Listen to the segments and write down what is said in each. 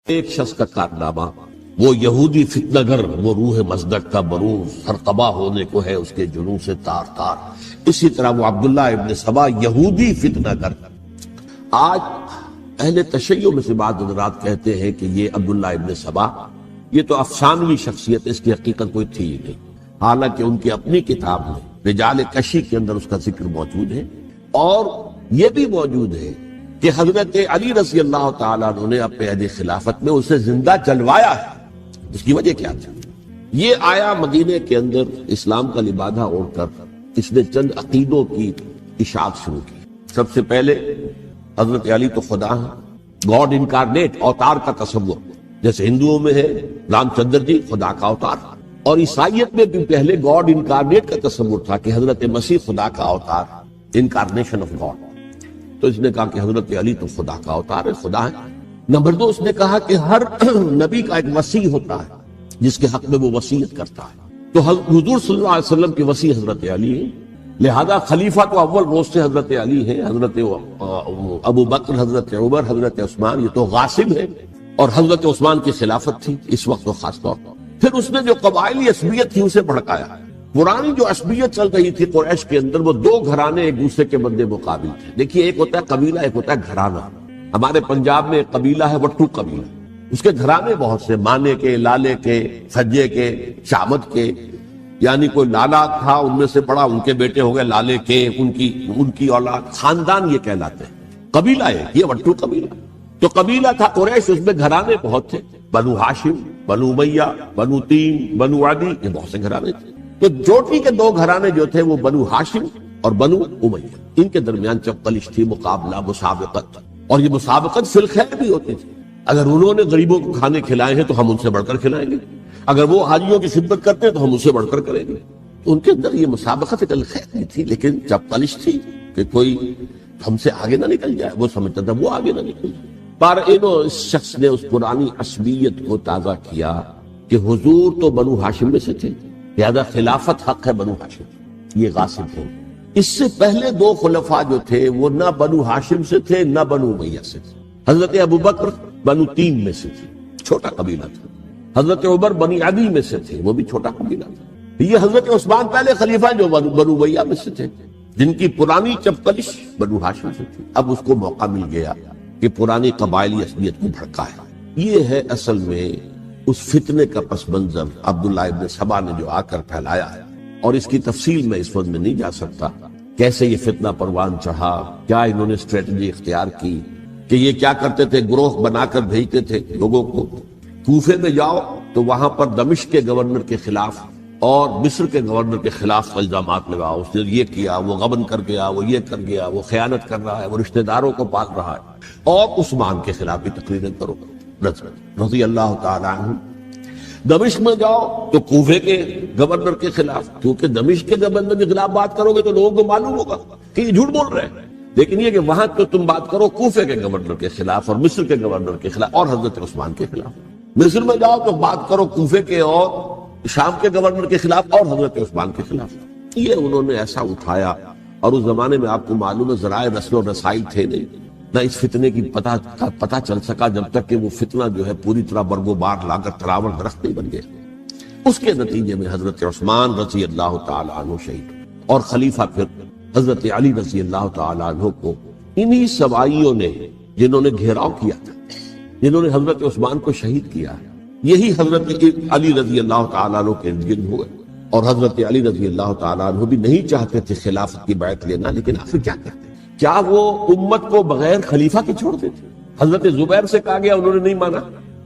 ایک شخص کا کارنامہ، وہ یہودی فتنہ گر، وہ روح مزدق کا بروز، ہر تباہ ہونے کو ہے اس کے جنون سے تار تار. اسی طرح وہ عبداللہ ابن سبا یہودی فتنہ گر. آج اہل تشیع میں سے بعض حضرات کہتے ہیں کہ یہ عبداللہ ابن سبا یہ تو افسانوی شخصیت ہے، اس کی حقیقت کوئی تھی ہی نہیں. حالانکہ ان کی اپنی کتاب میں رجال کشی کے اندر اس کا ذکر موجود ہے، اور یہ بھی موجود ہے کہ حضرت علی رضی اللہ تعالیٰ عنہ نے اپنے عہد خلافت میں اسے زندہ جلوایا ہے. اس کی وجہ کیا تھی؟ یہ آیا مدینے کے اندر اسلام کا لبادہ اوڑھ کر اس نے چند عقیدوں کی اشاعت شروع کی. سب سے پہلے حضرت علی تو خدا ہے، گاڈ انکارنیٹ، اوتار کا تصور، جیسے ہندوؤں میں ہے رام چندر جی خدا کا اوتار، اور عیسائیت میں بھی پہلے گاڈ انکارنیٹ کا تصور تھا کہ حضرت مسیح خدا کا اوتار، انکارنیشن آف گاڈ. تو اس نے کہا کہ حضرت علی تو خدا کا اوتار ہے، خدا ہے. نمبر 2، اس نے کہا کہ ہر نبی کا ایک وصی ہوتا ہے جس کے حق میں وہ وصیت کرتا ہے. تو حضور صلی اللہ علیہ وسلم کے وصی حضرت علی ہے، لہذا خلیفہ تو اول روز سے حضرت علی ہے. حضرت ابو بکر، حضرت عمر، حضرت عثمان یہ تو غاصب ہے، اور حضرت عثمان کی خلافت تھی اس وقت تو خاص طور پر. پھر اس نے جو قبائلی عصبیت تھی اسے بھڑکایا. پرانی جو عصبیت چل رہی تھی قریش کے اندر، وہ دو گھرانے ایک دوسرے کے مد مقابل تھے. دیکھیے، ایک ہوتا ہے قبیلہ، ایک ہوتا ہے گھرانہ. ہمارے پنجاب میں ایک قبیلہ ہے وٹو قبیلہ، اس کے گھرانے بہت سے، مانے کے، لالے کے، سجے کے، شامت کے، یعنی کوئی لالا تھا ان میں سے بڑا، ان کے بیٹے ہو گئے لالے کے، ان کی اولاد، خاندان یہ کہلاتے ہیں. قبیلہ ہے یہ وٹو قبیلہ. تو قبیلہ تھا قریش، اس میں گھرانے بہت تھے، بنو ہاشم، بنو امیہ، بنو تیم، بنو عدی، یہ بہت سے گھرانے تھے. تو چوٹی کے دو گھرانے جو تھے وہ بنو ہاشم اور بنو امیہ، ان کے درمیان چپقلش تھی، مقابلہ، مسابقت. اور یہ مسابقت فی الخیر بھی ہوتی تھی. اگر انہوں نے غریبوں کو کھانے کھلائے ہیں تو ہم ان سے بڑھ کر کھلائیں گے، اگر وہ حاجیوں کی خدمت کرتے ہیں تو ہم ان سے بڑھ کر کریں گے. ان کے اندر یہ مسابقت ایک الخیر بھی تھی، لیکن چپقلش تھی کہ کوئی ہم سے آگے نہ نکل جائے. وہ سمجھتا تھا وہ آگے نہ نکل جائے. پر اس شخص نے اس پرانی عصبیت کو تازہ کیا کہ حضور تو بنو ہاشم میں سے تھے، لہذا خلافت حق ہے بنو ہاشم، یہ غاصب ہو. اس سے پہلے دو خلفاء جو تھے وہ نہ بنو ہاشم سے تھے نہ بنو امیہ سے تھے. حضرت ابو بکر بنو تیم میں سے تھے، چھوٹا قبیلہ تھا. حضرت عمر بنی عدی میں سے تھے، وہ بھی چھوٹا قبیلہ تھا. یہ حضرت عثمان پہلے خلیفہ جو بنو امیہ میں سے تھے، جن کی پرانی چپقلش بنو ہاشم سے تھی. اب اس کو موقع مل گیا کہ پرانی قبائلی عصبیت کو بھڑکائے. یہ ہے اصل میں اس فتنے کا پس منظر عبداللہ ابن سبا نے جو آ کر پھیلایا ہے. اور اس کی تفصیل میں اس وقت میں نہیں جا سکتا، کیسے یہ فتنہ پروان چڑھا، کیا انہوں نے اسٹریٹجی اختیار کی کہ یہ کیا کرتے تھے، گروہ بنا کر بھیجتے تھے لوگوں کو. کوفے میں جاؤ تو وہاں پر دمشق کے گورنر کے خلاف اور مصر کے گورنر کے خلاف الزامات لگاؤ، اس نے یہ کیا، وہ غبن کر گیا، وہ یہ کر گیا، وہ خیانت کر رہا ہے، وہ رشتہ داروں کو پال رہا ہے. اور عثمان کے خلاف بھی تقریریں کرو رضی اللہ تعالیٰ عنہ. دمشق میں جاؤ تو کوفے کے گورنر کے خلاف، کیونکہ دمشق کے گورنر کے خلاف بات کرو گے تو لوگوں کو معلوم ہوگا کہ یہ جھوٹ بول رہے ہیں. لیکن یہ کہ وہاں تو تم بات کرو کوفے کے گورنر کے خلاف اور مصر کے گورنر کے خلاف اور حضرت عثمان کے خلاف. مصر میں جاؤ تو بات کرو کوفے کے اور شام کے گورنر کے خلاف اور حضرت عثمان کے خلاف. یہ انہوں نے ایسا اٹھایا. اور اس زمانے میں آپ کو معلوم ہے ذرائع نشر و رسائی تھے نہیں، نہ اس فتنے کی پتہ چل سکا جب تک کہ وہ فتنہ جو ہے پوری طرح برگ و بار لا کر تراور درخت نہیں بن گیا. اس کے نتیجے میں حضرت عثمان رضی اللہ تعالی عنہ شہید، اور خلیفہ پھر حضرت علی رضی اللہ تعالی عنہ کو انہی سوائیوں نے، جنہوں نے گھیراؤ کیا تھا، جنہوں نے حضرت عثمان کو شہید کیا، یہی حضرت علی رضی اللہ تعالیٰ عنہ کے ارد گرد ہوئے. اور حضرت علی رضی اللہ تعالیٰ عنہ بھی نہیں چاہتے تھے خلافت کی بیعت لینا، لیکن آخر کیا کرتے؟ کیا وہ امت کو بغیر خلیفہ کے چھوڑ دیتے؟ حضرت زبیر سے کہا گیا، انہوں نے نہیں مانا،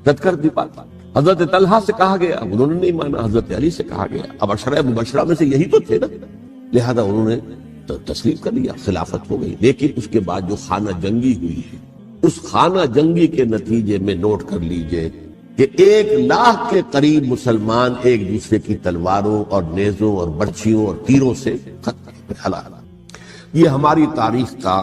رد کر دی بات. حضرت طلحہ سے کہا گیا، انہوں نے نہیں مانا. حضرت علی سے کہا گیا، اب عشرہ مبشرہ میں سے یہی تو تھے نا، لہذا انہوں نے تسلیم کر لیا، خلافت ہو گئی. لیکن اس کے بعد جو خانہ جنگی ہوئی ہے، اس خانہ جنگی کے نتیجے میں نوٹ کر لیجئے کہ 1,00,000 کے قریب مسلمان ایک دوسرے کی تلواروں اور نیزوں اور برچھیوں اور تیروں سے ہلاک. یہ ہماری تاریخ کا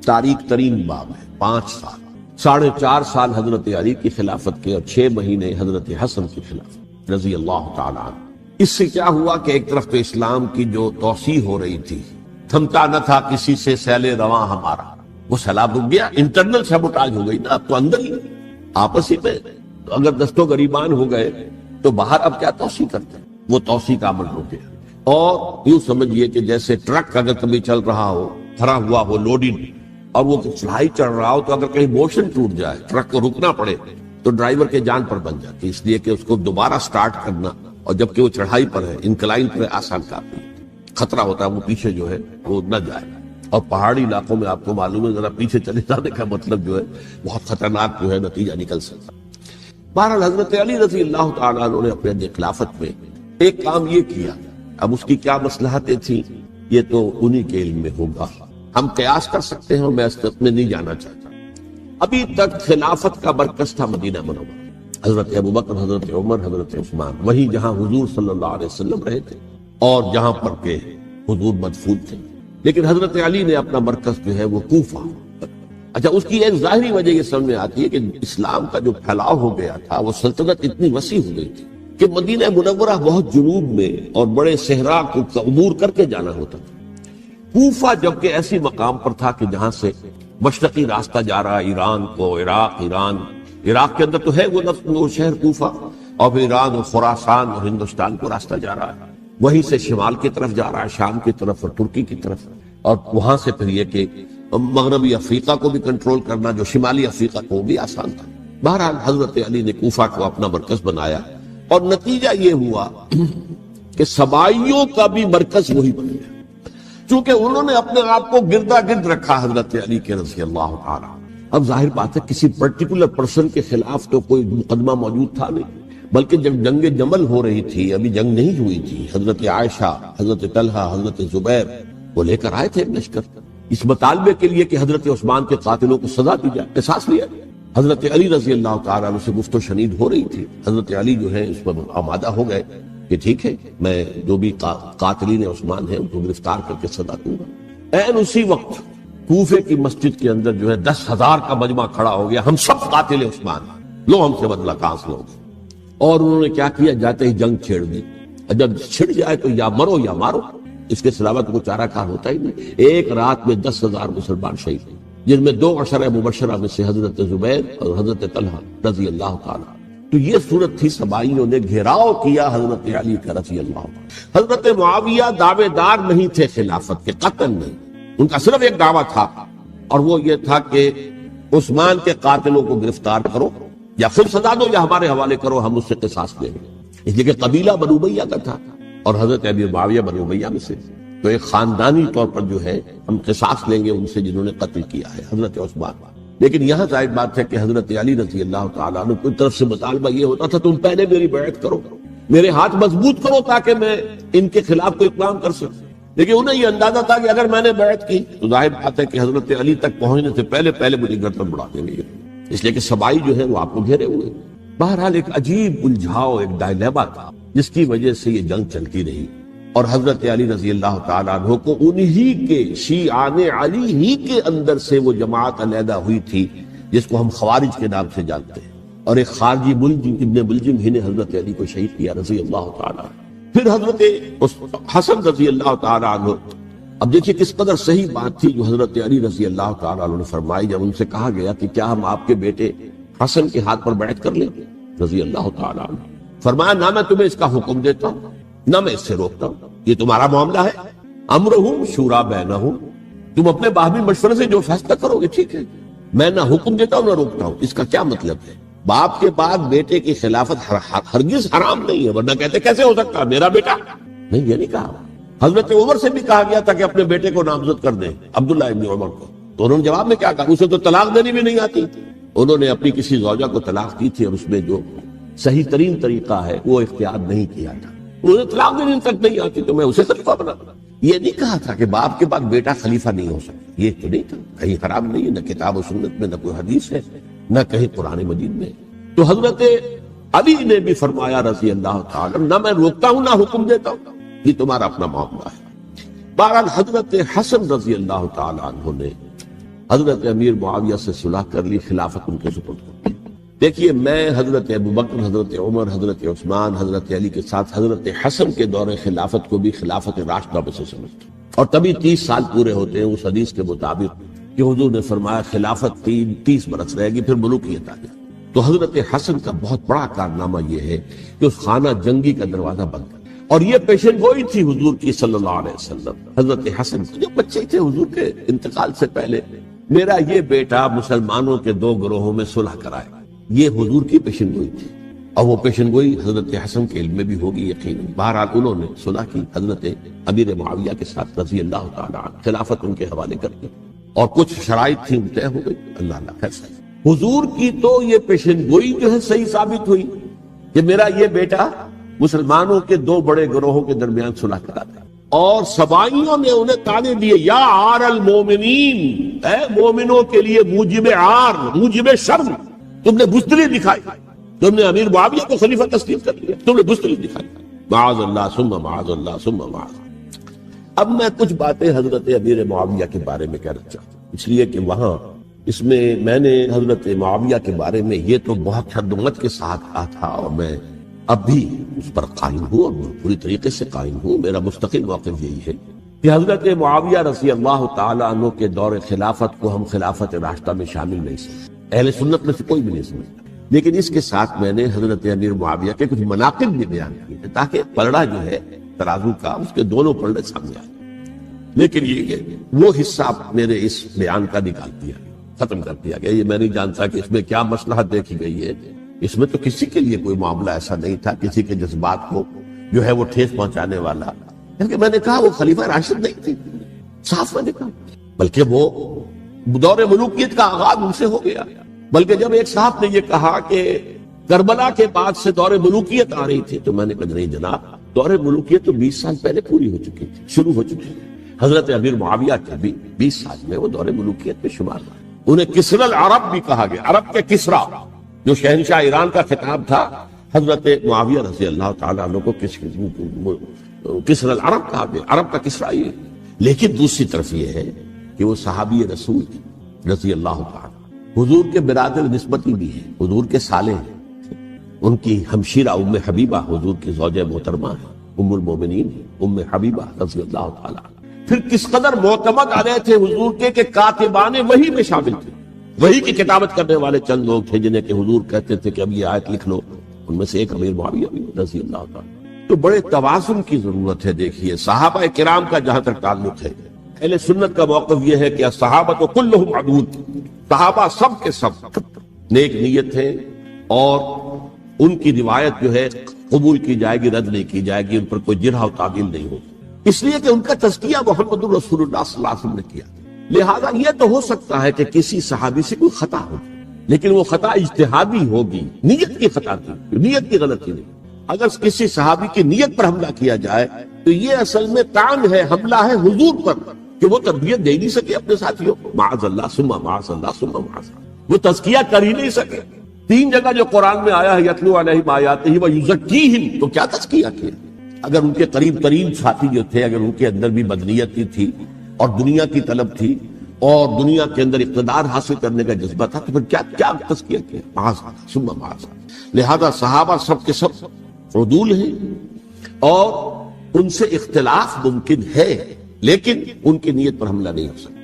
تاریخ ترین باب ہے. 5 سال، 4.5 سال حضرت علی کی خلافت کے اور 6 مہینے حضرت حسن کی خلافت رضی اللہ تعالیٰ عنہ. اس سے کیا ہوا کہ ایک طرف تو اسلام کی جو توسیع ہو رہی تھی، تھمتا نہ تھا کسی سے سیل رواں ہمارا، وہ سیلاب رک گیا، انٹرنل سیبوٹاج ہو گئی نا. اب تو اندر ہی آپس ہی میں اگر دستوں گریبان ہو گئے تو باہر اب کیا توسیع کرتے ہیں، وہ توسیع کا عمل ہو گیا۔ اور یوں سمجھیے کہ جیسے ٹرک اگر کبھی چل رہا ہو، بھرا ہوا ہو لوڈنگ، اور وہ چڑھائی چڑھ رہا ہو، تو اگر کہیں موشن ٹوٹ جائے، ٹرک کو رکنا پڑے، تو ڈرائیور کے جان پر بن جاتی، اس لیے کہ اس کو دوبارہ سٹارٹ کرنا، اور جبکہ وہ چڑھائی پر ہے، انکلائن پر ہے، آسان کام نہیں، خطرہ ہوتا ہے وہ پیچھے جو ہے وہ نہ جائے۔ اور پہاڑی علاقوں میں آپ کو معلوم ہے ذرا پیچھے چلے جانے کا مطلب جو ہے بہت خطرناک جو ہے نتیجہ نکل سکتا۔ بہرحال حضرت علی رضی اللہ تعالیٰ عنہ نے اپنے خلافت میں ایک کام یہ کیا، اب اس کی کیا مصلحتیں تھیں یہ تو انہی کے علم میں ہوگا، ہم قیاس کر سکتے ہیں، میں اس میں نہیں جانا چاہتا۔ ابھی تک خلافت کا مرکز تھا مدینہ منورہ، حضرت ابو بکر، حضرت عمر، حضرت عثمان، وہی جہاں حضور صلی اللہ علیہ وسلم رہے تھے اور جہاں پر کہ حضور مدفون تھے۔ لیکن حضرت علی نے اپنا مرکز جو ہے وہ کوفہ۔ اچھا، اس کی ایک ظاہری وجہ یہ سمجھ میں آتی ہے کہ اسلام کا جو پھیلاؤ ہو گیا تھا، وہ سلطنت اتنی وسیع ہو گئی تھی کہ مدینہ منورہ بہت جنوب میں اور بڑے صحرا کو عبور کر کے جانا ہوتا تھا۔ کوفہ جبکہ ایسی مقام پر تھا کہ جہاں سے مشرقی راستہ جا رہا ہے ایران کو، عراق کے اندر تو ہے وہ شہر کوفہ، اور پھر ایران اور خراسان اور ہندوستان کو راستہ جا رہا ہے، وہیں سے شمال کی طرف جا رہا ہے، شام کی طرف اور ترکی کی طرف، اور وہاں سے پھر یہ کہ مغربی افریقہ کو بھی کنٹرول کرنا، جو شمالی افریقہ کو بھی آسان تھا۔ بہرحال حضرت علی نے کوفہ کو اپنا مرکز بنایا، اور نتیجہ یہ ہوا کہ سبائیوں کا بھی مرکز وہی بن گیا، چونکہ انہوں نے اپنے آپ کو گردا گرد رکھا حضرت علی کے رضی اللہ تعالیٰ۔ اب ظاہر بات ہے کسی پرٹیکولر پرسن کے خلاف تو کوئی مقدمہ موجود تھا نہیں، بلکہ جب جنگ جمل ہو رہی تھی، ابھی جنگ نہیں ہوئی تھی، حضرت عائشہ، حضرت طلحہ، حضرت زبیر وہ لے کر آئے تھے لشکر اس مطالبے کے لیے کہ حضرت عثمان کے قاتلوں کو سزا دی جائے، قصاص لیا جائے۔ حضرت علی رضی اللہ تعالیٰ عنہ سے گفت و شنید ہو رہی تھی، حضرت علی جو ہے اس پر آمادہ ہو گئے کہ ٹھیک ہے، میں جو بھی قاتلین عثمان ہیں ان کو گرفتار کر کے سزا دوں گا۔ این اسی وقت کوفے کی مسجد کے اندر جو ہے 10,000 کا مجمع کھڑا ہو گیا، ہم سب قاتل عثمان، لو ہم سے بدلہ کاس لو۔ اور انہوں نے کیا کیا، جاتے ہی جنگ چھیڑ دی، جب چھڑ جائے تو یا مرو یا مارو، اس کے علاوہ تو کوئی چارہ کار ہوتا ہی نہیں۔ ایک رات میں 10,000 مسلمان شہید ہوئے، جن میں 2 عشرہ مبشرہ میں سے حضرت زبیر اور حضرت طلحہ رضی اللہ تعالیٰ۔ تو یہ صورت تھی، سبائیوں نے گھیراؤ کیا حضرت علی کا رضی اللہ تعالیٰ۔ حضرت معاویہ دعوے دار نہیں تھے خلافت کے، قطعاً نہیں، ان کا صرف ایک دعویٰ تھا، اور وہ یہ تھا کہ عثمان کے قاتلوں کو گرفتار کرو، یا خود سزا دو یا ہمارے حوالے کرو، ہم اس سے قصاص لیں گے۔ اس لیے کہ قبیلہ بنو امیہ کا تھا، اور حضرت ابی معاویہ بنو امیہ میں سے، تو ایک خاندانی طور پر جو ہے ہم قصاص لیں گے ان سے جنہوں نے قتل کیا ہے حضرت عثمان۔ لیکن یہاں ظاہر بات ہے کہ حضرت علی رضی اللہ تعالیٰ عنہ کی طرف سے مطالبہ یہ ہوتا تھا تم پہلے میری بیعت کرو، میرے ہاتھ مضبوط کرو تاکہ میں ان کے خلاف کوئی اقدام کر سکوں۔ لیکن انہیں یہ اندازہ تھا کہ اگر میں نے بیعت کی تو ظاہر بات ہے کہ حضرت علی تک پہنچنے سے پہلے مجھے گردن بڑھا دیں گے، اس لیے کہ سبائی جو ہے وہ آپ کو گھیرے ہوئے۔ بہرحال ایک عجیب الجھاؤ، ایک ڈائلیما تھا جس کی وجہ سے یہ جنگ چلتی رہی، اور حضرت علی رضی اللہ تعالیٰ عنہ کو انہی کے شیعان علی ہی کے اندر سے وہ جماعت علیحدہ ہوئی تھی جس کو ہم خوارج کے نام سے جانتے ہیں، اور ایک خارجی ملجم ابن ملجم ہی نے حضرت علی کو شہید کیا رضی اللہ تعالیٰ عنہ۔ پھر حضرت حسن رضی اللہ تعالیٰ عنہ، اب دیکھیے کس قدر صحیح بات تھی جو حضرت علی رضی اللہ تعالیٰ عنہ نے فرمائی جب ان سے کہا گیا کہ کیا ہم آپ کے بیٹے حسن کے ہاتھ پر بیعت کر لیں رضی اللہ تعالیٰ عنہ۔ فرمایا نہ میں تمہیں اس کا حکم دیتا ہوں نہ میں اس سے روکتا ہوں، یہ تمہارا معاملہ ہے، امرہم شورا بینہم، تم اپنے باہمی مشورے سے جو فیصلہ کرو گے ٹھیک ہے، میں نہ حکم دیتا ہوں نہ روکتا ہوں۔ اس کا کیا مطلب ہے؟ باپ کے بعد بیٹے کی خلافت ہرگز حرام نہیں ہے، ورنہ کہتے کیسے ہو سکتا میرا بیٹا؟ نہیں، یہ نہیں کہا۔ حضرت عمر سے بھی کہا گیا تھا کہ اپنے بیٹے کو نامزد کر دیں، عبداللہ ابن عمر کو، تو انہوں نے جواب میں کیا کہا؟ اسے تو طلاق دینی بھی نہیں آتی۔ انہوں نے اپنی کسی زوجہ کو طلاق دی تھی، اور اس میں جو صحیح ترین طریقہ ہے وہ اختیار نہیں کیا تھا، انہیں طلاق دینے تک نہیں آتی تو میں اسے خلیفہ بنا دوں۔ یہ نہیں کہا تھا کہ باپ کے بعد بیٹا خلیفہ نہیں ہو سکتا، یہ تو نہیں تھا، کہیں حرام نہیں ہے، نہ کتاب و سنت میں، نہ کوئی حدیث ہے، نہ کہیں قرآن مجید میں۔ تو حضرت علی نے بھی فرمایا رضی اللہ تعالیٰ، نہ میں روکتا ہوں نہ حکم دیتا ہوں، یہ تمہارا اپنا معاملہ ہے۔ بہرحال حضرت حسن رضی اللہ تعالیٰ عنہ نے حضرت امیر معاویہ سے صلح کر لی، خلافت ان کے سپرد کر دی۔ دیکھیے میں حضرت ابوبکر، حضرت عمر، حضرت عثمان، حضرت علی کے ساتھ حضرت حسن کے دور خلافت کو بھی خلافت راشدہ میں سے سمجھتا ہوں، اور تبھی 30 سال پورے ہوتے ہیں اس حدیث کے مطابق کہ حضور نے فرمایا خلافت 30 برس رہے گی پھر ملوکیت آ جائے۔ تو حضرت حسن کا بہت بڑا کارنامہ یہ ہے کہ اس خانہ جنگی کا دروازہ بند کر، اور یہ پیشن گوئی تھی حضور کی صلی اللہ علیہ وسلم۔ حضرت حسن جو بچے تھے حضور کے انتقال سے پہلے، میرا یہ بیٹا مسلمانوں کے دو گروہوں میں صلح کرائے، یہ حضور کی پیشن گوئی تھی، اور وہ پیشن گوئی حضرت حسن کے علم میں بھی ہوگی یقیناً۔ بہرحال انہوں نے صلح کی حضرت امیر معاویہ کے ساتھ رضی اللہ تعالیٰ عنہ، خلافت ان کے حوالے کر دی، اور کچھ شرائط تھیں طے ہو گئی، اللہ خیر سے۔ حضور کی تو یہ پیشن گوئی جو ہے صحیح ثابت ہوئی کہ میرا یہ بیٹا مسلمانوں کے دو بڑے گروہوں کے درمیان صلح کراتا، اور سبائیوں نے انہیں تانے دیے، یا عار المومنین، اے مومنوں کے لیے موجب عار، موجب شرم، تم نے بزدلی دکھائی، تم نے امیر معاویہ کو خلیفہ تسلیم کر لیا، تم نے بزدلی دکھائی، معاذ اللہ ثم معاذ اللہ ثم معاذ۔ اب میں کچھ باتیں حضرت امیر معاویہ کے بارے میں کہنا چاہتا ہوں، اس لیے کہ وہاں اس میں میں نے حضرت معاویہ کے بارے میں یہ تو بہت حدمت کے ساتھ کہا تھا، اور میں اب بھی اس پر قائم ہوں اور پوری طریقے سے قائم ہوں۔ میرا مستقل موقف یہی ہے کہ حضرت معاویہ رضی اللہ تعالیٰ عنہ کے دور خلافت کو ہم خلافت راشدہ میں شامل نہیں سمجھتے، اہل سنت میں سے کوئی بھی نہیں سمجھتا، لیکن اس کے ساتھ میں نے حضرت امیر معاویہ کے کچھ مناقب بھی بیان کیے تھے تاکہ پلڑا جو ہے ترازو کا، اس کے دونوں پلڑے سامنے آئے، لیکن یہ کہ وہ حصہ میرے اس بیان کا نکال دیا، ختم کر دیا گیا۔ یہ میں نہیں جانتا کہ اس میں کیا مصلحت دیکھی گئی ہے، اس میں تو کسی کے لیے کوئی معاملہ ایسا نہیں تھا، کسی کے جذبات کو جو ہے وہ ٹھیس پہنچانے والا، کیونکہ میں نے کہا وہ خلیفہ راشد نہیں تھی، صاف میں نے کہا، بلکہ وہ دور ملوکیت کا آغاز ان سے ہو گیا۔ بلکہ جب ایک صاحب نے یہ کہا کہ کربلا کے بعد سے دور ملوکیت آ رہی تھی، تو میں نے کہا نہیں جناب، دور ملوکیت تو 20 سال پہلے پوری ہو چکی تھی، شروع ہو چکی تھی۔ حضرت امیر معاویہ کے بھی 20 سال میں وہ دور ملوکیت میں شمار ہوا۔ انہیں کسرا العرب بھی کہا گیا، عرب کے کسرا، جو شہنشاہ ایران کا خطاب تھا، حضرت معاویہ رضی اللہ تعالیٰ عنہ کو کسرا العرب کہا گیا، عرب کا کسرا یہ۔ لیکن دوسری طرف یہ ہے کہ وہ صحابی رسول رضی اللہ تعالیٰ حضور کے برادر نسبتی بھی ہیں، حضور کے سالے ہیں، ان کی ہمشیرہ ام حبیبہ حضور کی زوجہ محترمہ ہے، ام المومنین ام حبیبہ رضی اللہ تعالیٰ۔ پھر کس قدر معتمد علیہ تھے حضور کے کہ کاتبان وحی میں شامل تھے، وحی کی کتابت کرنے والے چند لوگ تھے جنہیں کہ حضور کہتے تھے کہ اب یہ آیت لکھ لو، ان میں سے ایک امیر معاویہ بھی رضی اللہ تعالیٰ۔ تو بڑے توازن کی ضرورت ہے۔ دیکھیے صحابہ کرام کا جہاں تک تعلق ہے، اہل سنت کا موقف یہ ہے کہ صحابہ کلہم عدول، صحابہ سب کے سب نیک نیت ہیں، اور ان کی روایت جو ہے قبول کی جائے گی، رد نہیں کی جائے گی، ان پر کوئی جرح و تعدیل نہیں ہوگی، اس لیے کہ ان کا تزکیہ محمد رسول اللہ صلی اللہ علیہ وسلم نے کیا۔ لہذا یہ تو ہو سکتا ہے کہ کسی صحابی سے کوئی خطا ہو، لیکن وہ خطا اجتہادی ہوگی، نیت کی خطا تھی، نیت کی غلطی نہیں۔ اگر کسی صحابی کی نیت پر حملہ کیا جائے تو یہ اصل میں طعن ہے، حملہ ہے حضور پر کہ وہ تربیت دے نہیں سکے اپنے ساتھیوں کو، معاذ اللہ ثم معاذ اللہ ثم معاذ اللہ، وہ تزکیہ کر ہی نہیں سکے۔ 3 جگہ جو قرآن میں آیا ہے یتلو علیہم آیاتہ ویزکیہم، تو کیا تزکیہ کیا؟ اگر ان کے قریب ترین ساتھی جو تھے، اگر ان کے اندر بھی بدنیتی تھی اور دنیا کی طلب تھی اور دنیا کے اندر اقتدار حاصل کرنے کا جذبہ تھا، تو پھر کیا تزکیہ کیا؟ معاذ اللہ ثم معاذ اللہ۔ لہذا صحابہ سب کے سب عدول ہیں، اور ان سے اختلاف ممکن ہے، لیکن ان کی نیت پر حملہ نہیں ہو سکتا۔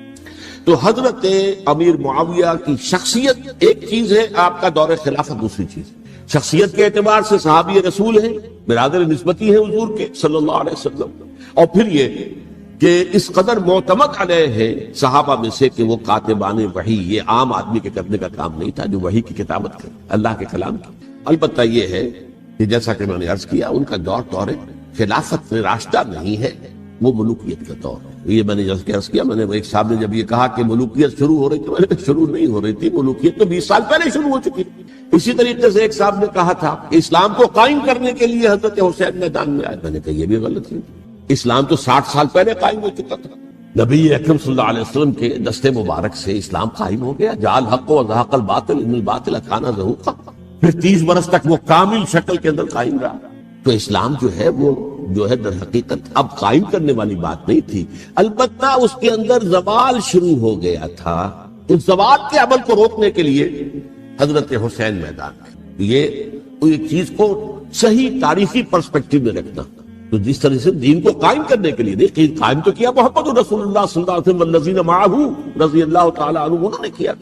تو حضرت امیر معاویہ کی شخصیت ایک چیز ہے، آپ کا دور خلافت دوسری چیز ہے۔ شخصیت کے اعتبار سے صحابی رسول ہیں، برادر نسبتی ہیں حضور کے صلی اللہ علیہ وسلم، اور پھر یہ کہ اس قدر معتمد علیہ ہے صحابہ میں سے کہ وہ کاتبان وحی، یہ عام آدمی کے کرنے کا کام نہیں تھا جو وحی کی کتابت کرے، اللہ کے کلام کی۔ البتہ یہ ہے کہ جیسا کہ میں نے عرض کیا، ان کا دور خلافت راشدہ نہیں ہے، وہ ملوکیت کا دور ہے۔ یہ میں نے جیسا عرض کیا، میں نے ایک صاحب نے جب یہ کہا کہ ملوکیت شروع ہو رہی تھی، میں نے کہا شروع نہیں ہو رہی تھی، ملوکیت تو 20 سال پہلے شروع ہو چکی تھی۔ اسی طریقے سے ایک صاحب نے کہا تھا کہ اسلام کو قائم کرنے کے لیے حضرت حسین میدان میں آئے، میں نے کہا یہ بھی غلط ہے، اسلام تو 60 سال پہلے قائم ہو چکا تھا، نبی اکرم صلی اللہ علیہ وسلم کے دستے مبارک سے اسلام قائم ہو گیا، جعل الحق وزهق الباطل ان الباطل کان زهوقا، پھر 30 برس تک وہ کامل شکل کے اندر قائم رہا۔ تو اسلام جو ہے وہ جو ہے در حقیقت اب قائم کرنے والی بات نہیں تھی، البتہ اس کے اندر زوال شروع ہو گیا تھا، اس زوال کے عمل کو روکنے کے لیے حضرت حسین میدان میں، یہ ایک چیز کو صحیح تاریخی پرسپیکٹو میں رکھنا۔ تو جس طرح سے دین کو قائم کرنے کے لیے دیکھیں، قائم تو کیا محمد رسول اللہ صلی اللہ علیہ وسلم والذین معہ رضی اللہ تعالی عنہ، انہوں نے کیا۔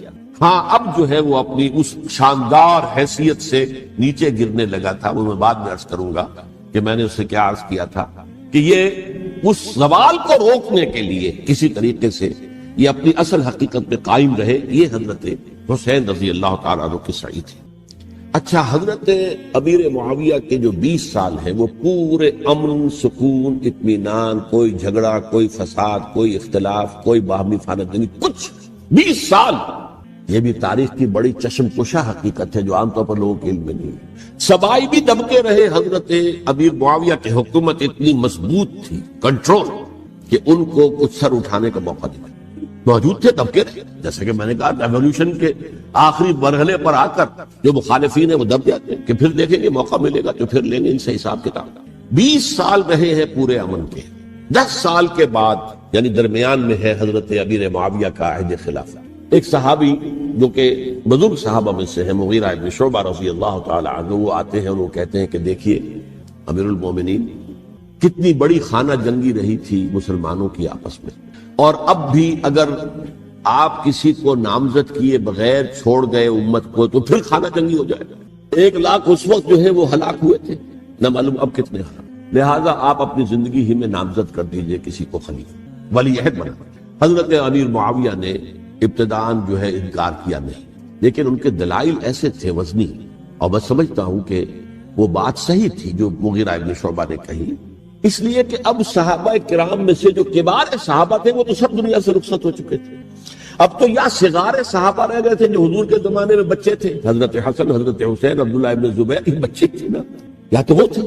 ہاں اب جو ہے وہ اپنی اس شاندار حیثیت سے نیچے گرنے لگا تھا، وہ میں بعد میں عرض کروں گا کہ میں نے اسے کیا عرض کیا تھا کہ یہ اس زوال کو روکنے کے لیے کسی طریقے سے یہ اپنی اصل حقیقت پہ قائم رہے، یہ حضرت حسین رضی اللہ تعالیٰ عنہ کی سعی تھی۔ اچھا، حضرت امیر معاویہ کے جو 20 سال ہیں وہ پورے امن، سکون، اطمینان، کوئی جھگڑا، کوئی فساد، کوئی اختلاف، کوئی باہمی خانہ جنگی، کچھ 20 سال، یہ بھی تاریخ کی بڑی چشم کشا حقیقت ہے جو عام طور پر لوگوں کے علم میں نہیں ہے۔ سبائی بھی دبکے رہے، حضرت امیر معاویہ کی حکومت اتنی مضبوط تھی، کنٹرول، کہ ان کو کچھ سر اٹھانے کا موقع نہیں موجود تھے، دبکے رہے۔ جیسے کہ میں نے کہا ریولوشن کے آخری مرحلے پر آ کر جو مخالفین ہیں وہ دب جاتے ہیں کہ پھر دیکھیں گے موقع ملے گا تو پھر لیں گے ان سے حساب کتاب۔ 20 سال رہے ہیں پورے امن کے۔ 10 سال کے بعد یعنی درمیان میں ہے حضرت امیر معاویہ کا عہد خلافت۔ ایک صحابی جو کہ بزرگ صحابہ میں سے ہیں، مغیرہ ابن شعبہ رضی اللہ تعالی عنہ، وہ آتے ہیں اور وہ کہتے ہیں کہ دیکھیے امیر المومنین، کتنی بڑی خانہ جنگی رہی تھی مسلمانوں کی آپس میں، اور اب بھی اگر آپ کسی کو نامزد کیے بغیر چھوڑ گئے امت کو تو پھر خانہ جنگی ہو جائے گا۔ 1 لاکھ اس وقت جو ہے وہ ہلاک ہوئے تھے، نہ معلوم اب کتنے ہلاک۔ لہٰذا آپ اپنی زندگی ہی میں نامزد کر دیجئے کسی کو خلیفہ، ولی عہد بنا۔ حضرت امیر معاویہ نے ابتداءً جو ہے انکار کیا نہیں، لیکن ان کے دلائل ایسے تھے وزنی، اور میں سمجھتا ہوں کہ وہ بات صحیح تھی جو مغیرہ ابن شعبہ نے کہی، اس لیے کہ اب صحابہ کرام میں سے جو کبار صحابہ تھے وہ تو سب دنیا سے رخصت ہو چکے تھے۔ اب تو یا صغار صحابہ رہ گئے تھے جو حضور کے زمانے میں بچے تھے، حضرت حسن، حضرت حسین، عبداللہ ابن زبیر، یہ بچے تھے نا، یا تو وہ تھے،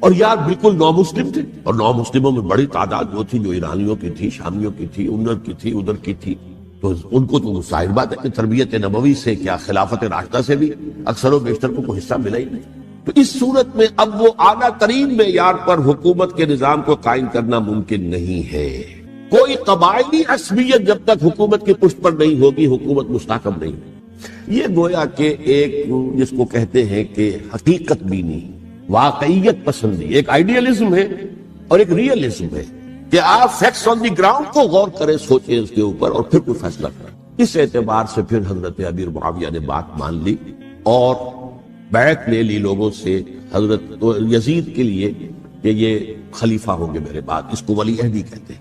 اور یا بالکل نو مسلم تھے، اور نو مسلموں میں بڑی تعداد وہ تھی جو ایرانیوں کی تھی، شامیوں کی تھی، ادھر کی تھی، ادھر کی تھی، تو ان کو تو ظاہر بات ہے کہ تربیت نبوی سے کیا خلافت راشدہ سے بھی اکثر و بیشتر کو کوئی حصہ ملا ہی نہیں۔ تو اس صورت میں اب وہ اعلیٰ ترین معیار پر حکومت کے نظام کو قائم کرنا ممکن نہیں ہے۔ کوئی قبائلی عصبیت جب تک حکومت کی پشت پر نہیں ہوگی، حکومت مستحکم نہیں ہوگی۔ یہ گویا کہ ایک جس کو کہتے ہیں کہ حقیقت بینی، واقعیت پسندی، ایک آئیڈیالزم ہے اور ایک ریئلزم ہے کہ آپ فیکٹس آن دی گراؤنڈ کو غور کریں، سوچیں اس کے اوپر اور پھر کوئی فیصلہ کریں۔ اس اعتبار سے پھر حضرت امیر معاویہ نے بات مان لی اور بیعت لے لی لوگوں سے حضرت یزید کے لیے کہ یہ خلیفہ ہوں گے میرے بعد، اس کو ولی عہدی کہتے ہیں۔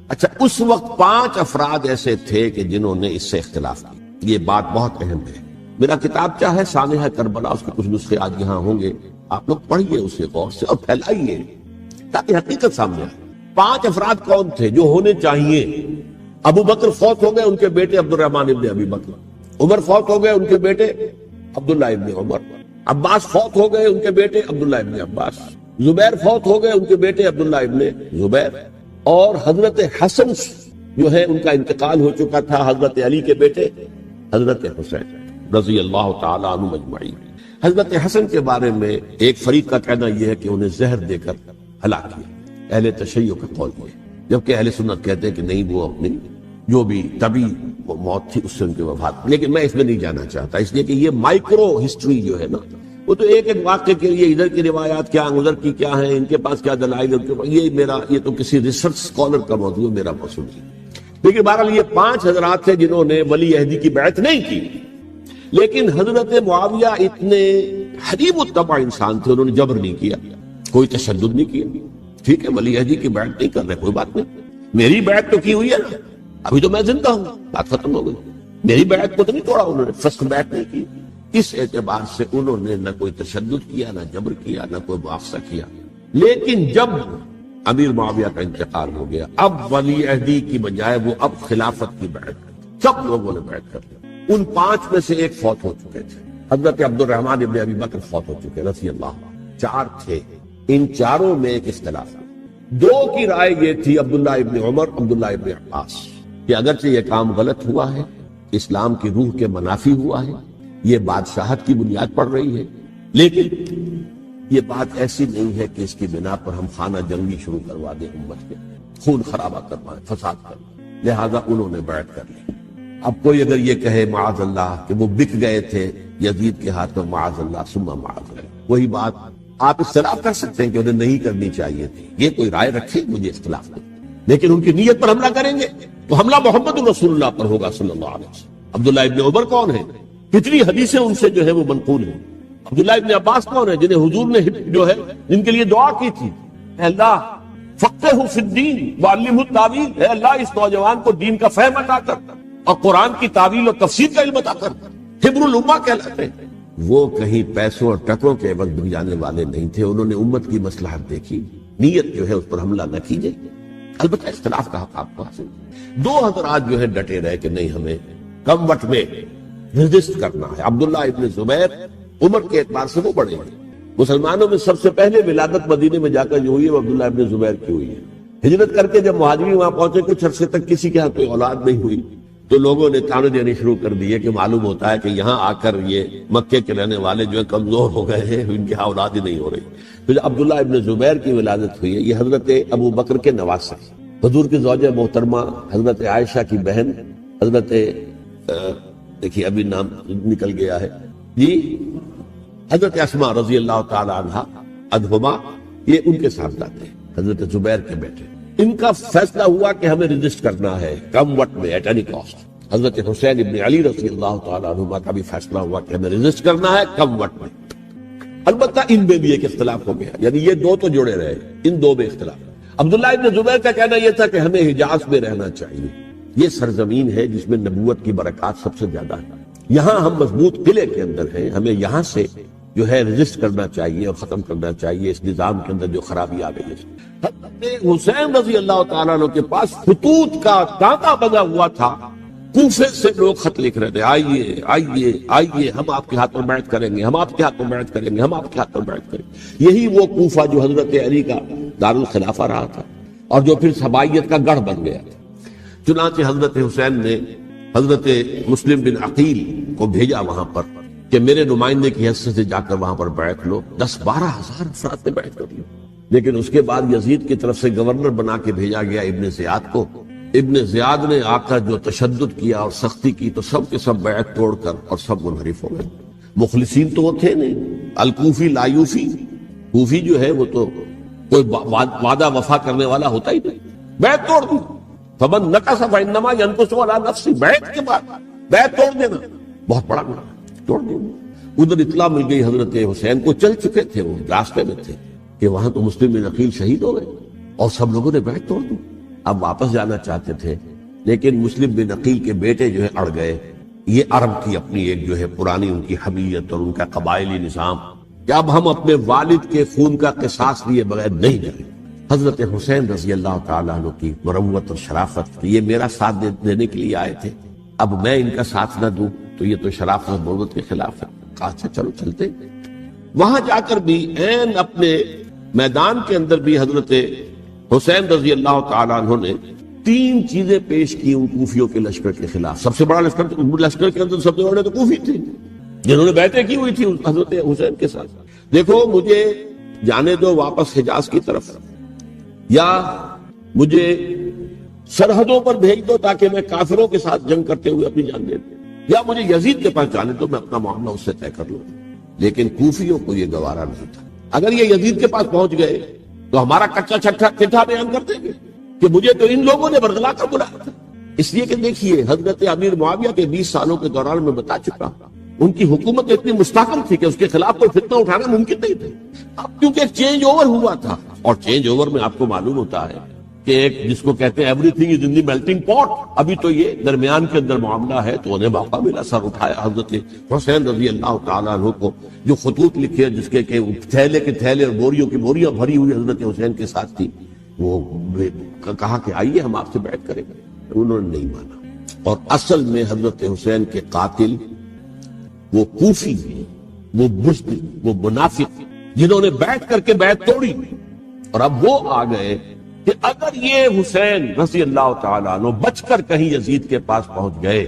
اچھا، اس وقت 5 افراد ایسے تھے کہ جنہوں نے اس سے اختلاف کیا۔ یہ بات بہت اہم ہے۔ میرا کتاب کیا ہے، سانحہ کربلا، اس کے کچھ نسخے آج یہاں ہوں گے، آپ لوگ پڑھیے اسے غور سے اور پھیلائیے تاکہ حقیقت سامنے آئے۔ 5 افراد کون تھے جو ہونے چاہیے؟ ابو بکر فوت ہو گئے، ان کے بیٹے عبد الرحمن ابن ابی بکر۔ عمر فوت ہو گئے، ان کے بیٹے عبداللہ ابن عمر۔ عباس فوت ہو گئے، ان کے بیٹے عبداللہ ابن عباس۔ زبیر فوت ہو گئے، ان کے بیٹے عبداللہ ابن زبیر۔ اور حضرت حسن جو ہے ان کا انتقال ہو چکا تھا، حضرت علی کے بیٹے حضرت حسین رضی اللہ تعالی عنہ اجمعین۔ حضرت حسن کے بارے میں ایک فریق کا کہنا یہ ہے کہ انہیں زہر دے کر ہلاک کیا، اہل تشیع کا قول ہے، جبکہ اہل سنت کہتے ہیں کہ نہیں، وہ اپنی جو بھی طبی موت تھی اس سے ان کی وفات۔ لیکن میں اس میں نہیں جانا چاہتا، اس لیے کہ یہ مائکرو ہسٹری جو ہے نا، وہ تو ایک ایک واقعے کے لیے ادھر کی روایات کیا، ادھر کی کیا ہیں، ان کے پاس کیا دلائل، یہ تو کسی ریسرچ اسکالر کا موضوع ہے، میرا موضوع نہیں۔ لیکن بہرحال یہ 5 حضرات تھے جنہوں نے ولی عہدی کی بیعت نہیں کی، لیکن حضرت معاویہ اتنے حریب الطبع انسان تھے، انہوں نے جبر نہیں کیا، کوئی تشدد نہیں کیا۔ ٹھیک ہے، ولی عہدی کی بیعت نہیں کر رہے، کوئی بات نہیں، میری بیعت تو کی ہوئی ہے نا، ابھی تو میں زندہ ہوں، بات ختم ہو گئی، میری بیعت کو تو نہیں توڑا انہوں نے، فرسٹ بیعت نہیں کی۔ اس اعتبار سے انہوں نے نہ کوئی تشدد کیا، نہ جبر کیا، نہ کوئی معاوضہ کیا۔ لیکن جب امیر معاویہ کا انتقال ہو گیا، اب ولی عہدی کی بجائے وہ اب خلافت کی بیعت کر، سب لوگوں نے بیعت کر لیا۔ ان 5 میں سے ایک فوت ہو چکے تھے، حضرت عبد الرحمن ابن ابی بکر فوت ہو چکے رضی اللہ عنہ۔ 4 تھے، ان 4 میں ایک اختلاف ہے۔ 2 کی رائے یہ تھی، عبداللہ ابن عمر، عبداللہ ابن عباس، کہ اگرچہ یہ کام غلط ہوا ہے، اسلام کی روح کے منافی ہوا ہے، یہ بادشاہت کی بنیاد پڑ رہی ہے، لیکن یہ بات ایسی نہیں ہے کہ اس کی بنا پر ہم خانہ جنگی شروع کروا دیں، امت کے خون خرابہ کروائیں، فساد کروائیں۔ لہذا انہوں نے بیعت کر لی۔ اب کوئی اگر یہ کہے معاذ اللہ کہ وہ بک گئے تھے یزید کے ہاتھ میں، معاذ اللہ ثم معاذ اللہ، وہی بات آپ اختلاف کر سکتے ہیں کہ انہیں نہیں کرنی چاہیے تھی، یہ کوئی رائے رکھے، مجھے اختلاف نہیں، لیکن ان کی نیت پر حملہ کریں گے تو حملہ محمد رسول اللہ پر ہوگا صلی اللہ علیہ وسلم۔ عبداللہ ابن عمر کون ہے؟ کتنی حدیثیں ان سے جو ہے وہ منقول ہیں. عبداللہ ابن عباس کون ہے؟ جنہیں حضور نے جو ہے جن کے لیے دعا کی تھی، اے اللہ فقہہ فی الدین وعلمہ التاویل، اے اللہ اس نوجوان کو دین کا فہم عطا کر اور قرآن کی تعویل اور تفسیر کا علم عطا کر. حبر الامہ کہلاتے ہیں. وہ کہیں پیسوں اور ٹکوں کے عوض بک جانے والے نہیں تھے. انہوں نے امت کی مصلحت دیکھی، نیت جو ہے اس پر حملہ نہ کیجیے. البتہ اختلاف کا حق آپ کو حاصل. دو حضرات جو ہے ڈٹے رہے کہ نہیں، ہمیں کم وقت میں رجسٹ کرنا ہے. عبداللہ ابن زبیر عمر کے اعتبار سے وہ بڑے ہیں. مسلمانوں میں سب سے پہلے ولادت مدینے میں جا کر جو ہوئی ہے وہ عبداللہ ابن زبیر کی ہوئی ہے. ہجرت کر کے جب مہاجرین وہاں پہنچے، کچھ عرصے تک کسی کے ہاں کوئی اولاد نہیں ہوئی، تو لوگوں نے تانے دینے شروع کر دیے کہ معلوم ہوتا ہے کہ یہاں آ کر یہ مکے کے رہنے والے جو ہے کمزور ہو گئے ہیں، ان کی ہاں اولاد ہی نہیں ہو رہی. پھر عبداللہ ابن زبیر کی ولادت ہوئی ہے. یہ حضرت ابو بکر کے نواسے، حضور کی زوجہ محترمہ حضرت عائشہ کی بہن حضرت دیکھیے ابھی نام نکل گیا ہے جی، حضرت اسماء رضی اللہ تعالی عنہا عنہما، یہ ان کے ساتھ جاتے ہیں، حضرت زبیر کے بیٹے. ان کا فیصلہ ہوا کہ ہمیں رجسٹ کرنا ہے کم وقت میں ایٹ اینی کاسٹ. حضرت حسین ابن علی رضی اللہ تعالی عنہما کا بھی فیصلہ ہوا کہ ہمیں رجسٹ کرنا ہے کم وقت میں. البتہ ان میں بھی ایک اختلاف ہو گیا، یعنی یہ دو تو جڑے رہے، ان دو میں اختلاف. عبداللہ ابن زبیر کا کہنا یہ تھا کہ ہمیں حجاز میں رہنا چاہیے، یہ سرزمین ہے جس میں نبوت کی برکات سب سے زیادہ ہے، یہاں ہم مضبوط قلعے کے اندر ہیں، ہمیں یہاں سے جو ہے رجسٹ کرنا چاہیے اور ختم کرنا چاہیے اس نظام کے اندر جو خرابی آ گئی ہے. حضرت حسین رضی اللہ تعالیٰ عنہ کے پاس خطوط کا تانتا بنا ہوا تھا. کوفے سے لوگ خط لکھ رہے تھے، آئیے آئیے آئیے، ہم آپ کے ہاتھ پر بیعت کریں گے، ہم آپ کے ہاتھ پر بیعت کریں گے، ہم آپ کے ہاتھ پر بیعت کریں گے. یہی وہ کوفہ جو حضرت علی کا دارالخلافہ رہا تھا اور جو پھر سبائیت کا گڑھ بن گیا تھا. چنانچہ حضرت حسین نے حضرت مسلم بن عقیل کو بھیجا وہاں پر کہ میرے نمائندے کی حیثیت سے جا کر وہاں پر بیعت لو. 10-12 ہزار افراد نے بیعت کر لی. لیکن اس کے بعد یزید کی طرف سے گورنر بنا کے بھیجا گیا ابن زیاد کو. ابن زیاد نے آ کر جو تشدد کیا اور سختی کی تو سب کے سب بیعت توڑ کر اور سب منحرف ہو گئے. مخلصین تو وہ تھے نہیں. الکوفی لایوفی، کوفی جو ہے وہ تو کوئی وعدہ وفا کرنے والا ہوتا ہی نہیں. بیعت توڑ دی. فمن نقص فانما ينقص على نفسه. بیعت کے بعد بیعت توڑ دینا بہت بڑا گناہ، توڑ دیا. ادھر اطلاع مل گئی حضرت حسین کو، چل چکے تھے، وہ راستے میں تھے کہ وہاں تو مسلم بن عقیل شہید ہو گئے اور سب لوگوں نے بیعت توڑ دی. اب واپس جانا چاہتے تھے لیکن مسلم بن عقیل کے بیٹے جو ہے اڑ گئے. یہ عرب کی اپنی ایک جو ہے پرانی ان کی حمیت اور ان کا قبائلی نظام کہ اب ہم اپنے والد کے خون کا قصاص لیے بغیر نہیں جائیں. حضرت حسین رضی اللہ تعالیٰ عنہ کی مروت اور شرافت، یہ میرا ساتھ دینے کے لیے آئے تھے، اب میں ان کا ساتھ نہ دوں تو یہ تو شرافت اور مروت کے خلاف ہے. کہا اچھا چلو چلتے. وہاں جا کر بھی عین اپنے میدان کے اندر بھی حضرت حسین رضی اللہ تعالیٰ عنہ نے 3 چیزیں پیش کی ان کوفیوں کے لشکر کے خلاف. سب سے بڑا لشکر کے اندر سب سے بڑے تو کوفی تھے جنہوں نے بیعتیں کی ہوئی تھی حضرت حسین کے ساتھ. دیکھو مجھے جانے دو واپس حجاز کی طرف، یا مجھے سرحدوں پر بھیج دو تاکہ میں کافروں کے ساتھ جنگ کرتے ہوئے اپنی جان دے دوں، یا مجھے یزید کے پاس جانے دو، میں اپنا معاملہ اس سے طے کر لوں. لیکن کوفیوں کو یہ گوارا نہیں تھا. اگر یہ یزید کے پاس پہنچ گئے تو ہمارا کچا چٹھا بیان کر دیں گے کہ مجھے تو ان لوگوں نے برگلا کر بلایا تھا. اس لیے کہ دیکھیے حضرت امیر معاویہ کے 20 سالوں کے دوران میں بتا چکا ان کی حکومت اتنی مستحکم تھی کہ اس کے خلاف کوئی فتنہ اٹھانا ممکن نہیں تھا. اب کیونکہ ایک چینج اوور ہوا تھا، اور چینج اوور میں آپ کو معلوم ہوتا ہے کہ ایک جس کو کہتے ہیں every thing is in the melting پاٹ. ابھی تو یہ درمیان کے اندر معاملہ ہے تو انہیں موقع ملا. سر اٹھایا حضرت حسین رضی اللہ تعالیٰ عنہ کو، جو خطوط لکھے جس کے کہ تھیلے کے تھیلے اور بوریوں کی بوریاں بھری ہوئی حضرت حسین کے ساتھ تھی، وہ کہا کہ آئیے ہم آپ سے بیعت کریں گے. انہوں نے نہیں مانا. اور اصل میں حضرت حسین کے قاتل وہ کوفی، وہ بزدل، وہ منافق جنہوں نے بیعت کر کے بیعت توڑی. اور اب وہ آ گئے کہ اگر یہ حسین رضی اللہ تعالیٰ عنہ بچ کر کہیں یزید کے پاس پہنچ گئے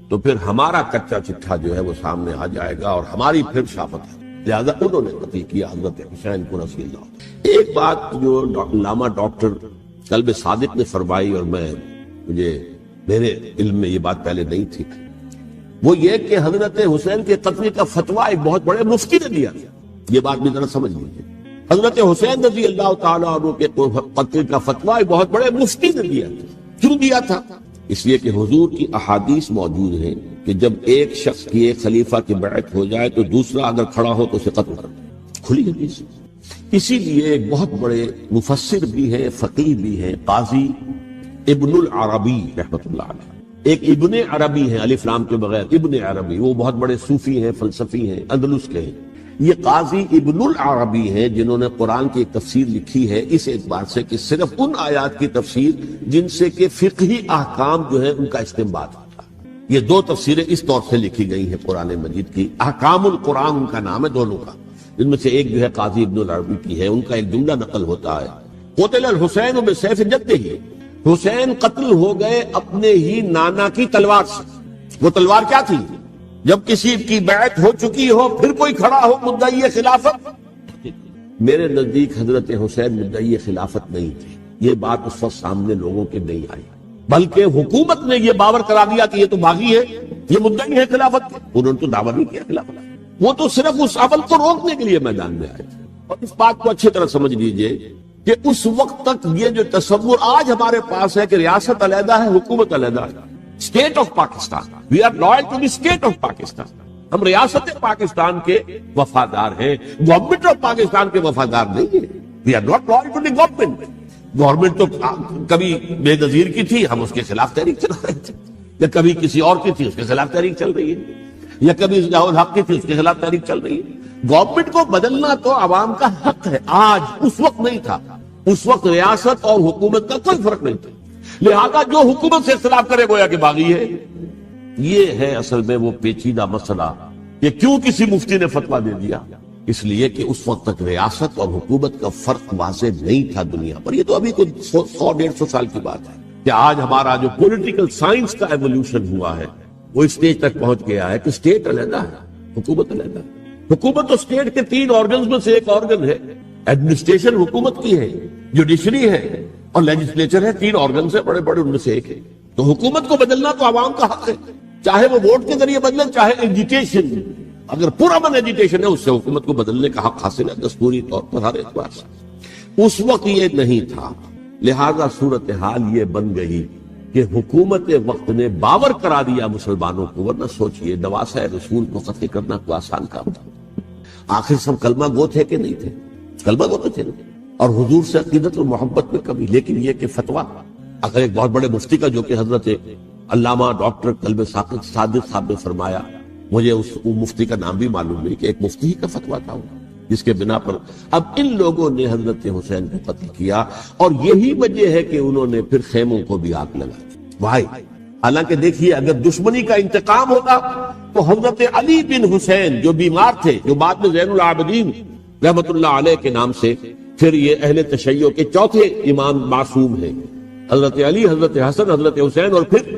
تو پھر ہمارا کچا چٹھا جو ہے وہ سامنے آ جائے گا اور ہماری پھر شافت ہے. لہذا انہوں نے قتل کیا حضرت حسین کو رضی اللہ. ایک بات جو علامہ ڈاکٹر قلب صادق نے فرمائی، اور مجھے میرے علم میں یہ بات پہلے نہیں تھی، وہ یہ کہ حضرت حسین کے قتل کا فتویٰ ایک بہت بڑے مفتی نے دیا. یہ بات بھی ذرا سمجھ لیجیے. حضرت حسین رضی اللہ تعالیٰ عنہ کے قتل کا فتویٰ ایک بہت بڑے مفتی نے دیا. کیوں دیا تھا؟ اس لیے کہ حضور کی احادیث موجود ہیں کہ جب ایک شخص کی ایک خلیفہ کی بیعت ہو جائے تو دوسرا اگر کھڑا ہو تو اسے قتل کر دے، کھلی حدیث۔ اسی لیے ایک بہت بڑے مفسر بھی ہیں، فقیہ بھی ہیں، قاضی ابن العربی رحمۃ اللہ علیہ، ایک ابن عربی ہیں الف لام کے بغیر، ابن عربی، وہ بہت بڑے صوفی ہیں، فلسفی ہیں، اندلس کے ہیں۔ یہ قاضی ابن العربی ہیں جنہوں نے قرآن کی ایک تفسیر لکھی ہے اس اعتبار سے کہ صرف ان آیات کی تفسیر جن سے کہ فقہی احکام جو ہے ان کا استنباط ہوتا ہے۔ یہ دو تفسیریں اس طور سے لکھی گئی ہیں قرآن مجید کی، احکام القرآن ان کا نام ہے دونوں کا، جن میں سے ایک جو ہے قاضی ابن العربی کی ہے۔ ان کا ایک جملہ نقل ہوتا ہے، قتل الحسین بسیف جدہ، حسین قتل ہو گئے اپنے ہی نانا کی تلوار سے۔ وہ تلوار کیا تھی؟ جب کسی کی بیعت ہو چکی ہو پھر کوئی کھڑا ہو مدعی خلافت، میرے نزدیک حضرت حسین مدعی خلافت نہیں تھے، یہ بات اس وقت سامنے لوگوں کے نہیں آئی، بلکہ حکومت نے یہ باور کرا دیا کہ یہ تو باغی ہے، یہ مدعی ہے خلافت کے۔ انہوں نے تو دعویٰ نہیں کیا خلافت، وہ تو صرف اس عمل کو روکنے کے لیے میدان میں آئے۔ اور اس بات کو اچھی طرح سمجھ لیجئے کہ اس وقت تک یہ جو تصور آج ہمارے پاس ہے کہ ریاست علیحدہ ہے، حکومت علیحدہ ہے، state of Pakistan, we are loyal to the state of Pakistan, ہم ریاست پاکستان کے وفادار ہیں، گورنمنٹ آف پاکستان کے وفادار نہیں ہیں، we are not loyal to the government. Government تو کبھی بے نظیر کی تھی، ہم اس کے خلاف تحریک چلا رہے تھے، یا کبھی کسی اور کی تھی اس کے خلاف تحریک چل رہی ہے، یا کبھی ضیاء الحق کی تھی اس کے خلاف تحریک چل رہی ہے۔ گورنمنٹ کو بدلنا تو عوام کا حق ہے، آج اس وقت نہیں تھا، اس وقت ریاست اور حکومت کا کوئی فرق نہیں تھا، لہذا جو حکومت سے اختلاف کرے گویا کہ باغی ہے۔ یہ ہے اصل میں وہ پیچیدہ مسئلہ کہ کیوں کسی مفتی نے فتویٰ دے دیا، اس لیے کہ اس وقت تک ریاست اور حکومت کا فرق واضح نہیں تھا دنیا پر۔ یہ تو ابھی کوئی 100-150 سال کی بات ہے کہ آج ہمارا جو پولیٹیکل سائنس کا ایولیوشن ہوا ہے وہ اسٹیج تک پہنچ گیا ہے کہ اسٹیٹ علیحدہ ہے، حکومت علیحدہ ہے۔ حکومت تو اسٹیٹ کے 3 آرگنز میں سے ایک آرگن ہے، ایڈمنسٹریشن حکومت کی ہے، جوڈیشری ہے اور لیجسلیچر ہے، 3 آرگنز ہیں بڑے بڑے، ان میں سے ایک ہے۔ تو حکومت کو بدلنا تو عوام کا حق ہے، چاہے وہ ووٹ کے ذریعے بدلیں چاہے ایجیٹیشن، اگر پرامن ایجیٹیشن ہے اس سے حکومت کو بدلنے کا حق حاصل ہے دستوری طور پر ہر اعتبار سے۔ اس وقت یہ نہیں تھا، لہذا صورتحال یہ بن گئی کہ حکومت وقت نے باور کرا دیا مسلمانوں کو، ورنہ سوچئے نواسہ رسول کو قتل کرنا کوئی آسان کام تھا؟ آخر سب کلمہ گو تھے کہ نہیں تھے؟ کلمہ گو تو تھے اور حضور سے عقیدت و محبت میں کبھی، لیکن یہ کہ فتویٰ اگر ایک بہت بڑے مفتی کا، جو کہ حضرت علامہ ڈاکٹر قلب صادق صاحب نے فرمایا، مجھے اس مفتی کا نام بھی معلوم نہیں، کہ ایک مفتی کا فتویٰ تھا جس کے بنا پر اب ان لوگوں نے حضرت حسین کو قتل کیا، اور یہی وجہ ہے کہ انہوں نے پھر خیموں کو بھی آگ لگا دی۔ بھائی حالانکہ دیکھیے اگر دشمنی کا انتقام ہوتا تو حضرت علی بن حسین جو بیمار تھے، جو بعد میں زین العابدین رحمت اللہ علیہ کے نام سے پھر یہ اہل تشیع کے چوتھے امام معصوم ہیں، حضرت علی، حضرت حسن، حضرت حسین اور پھر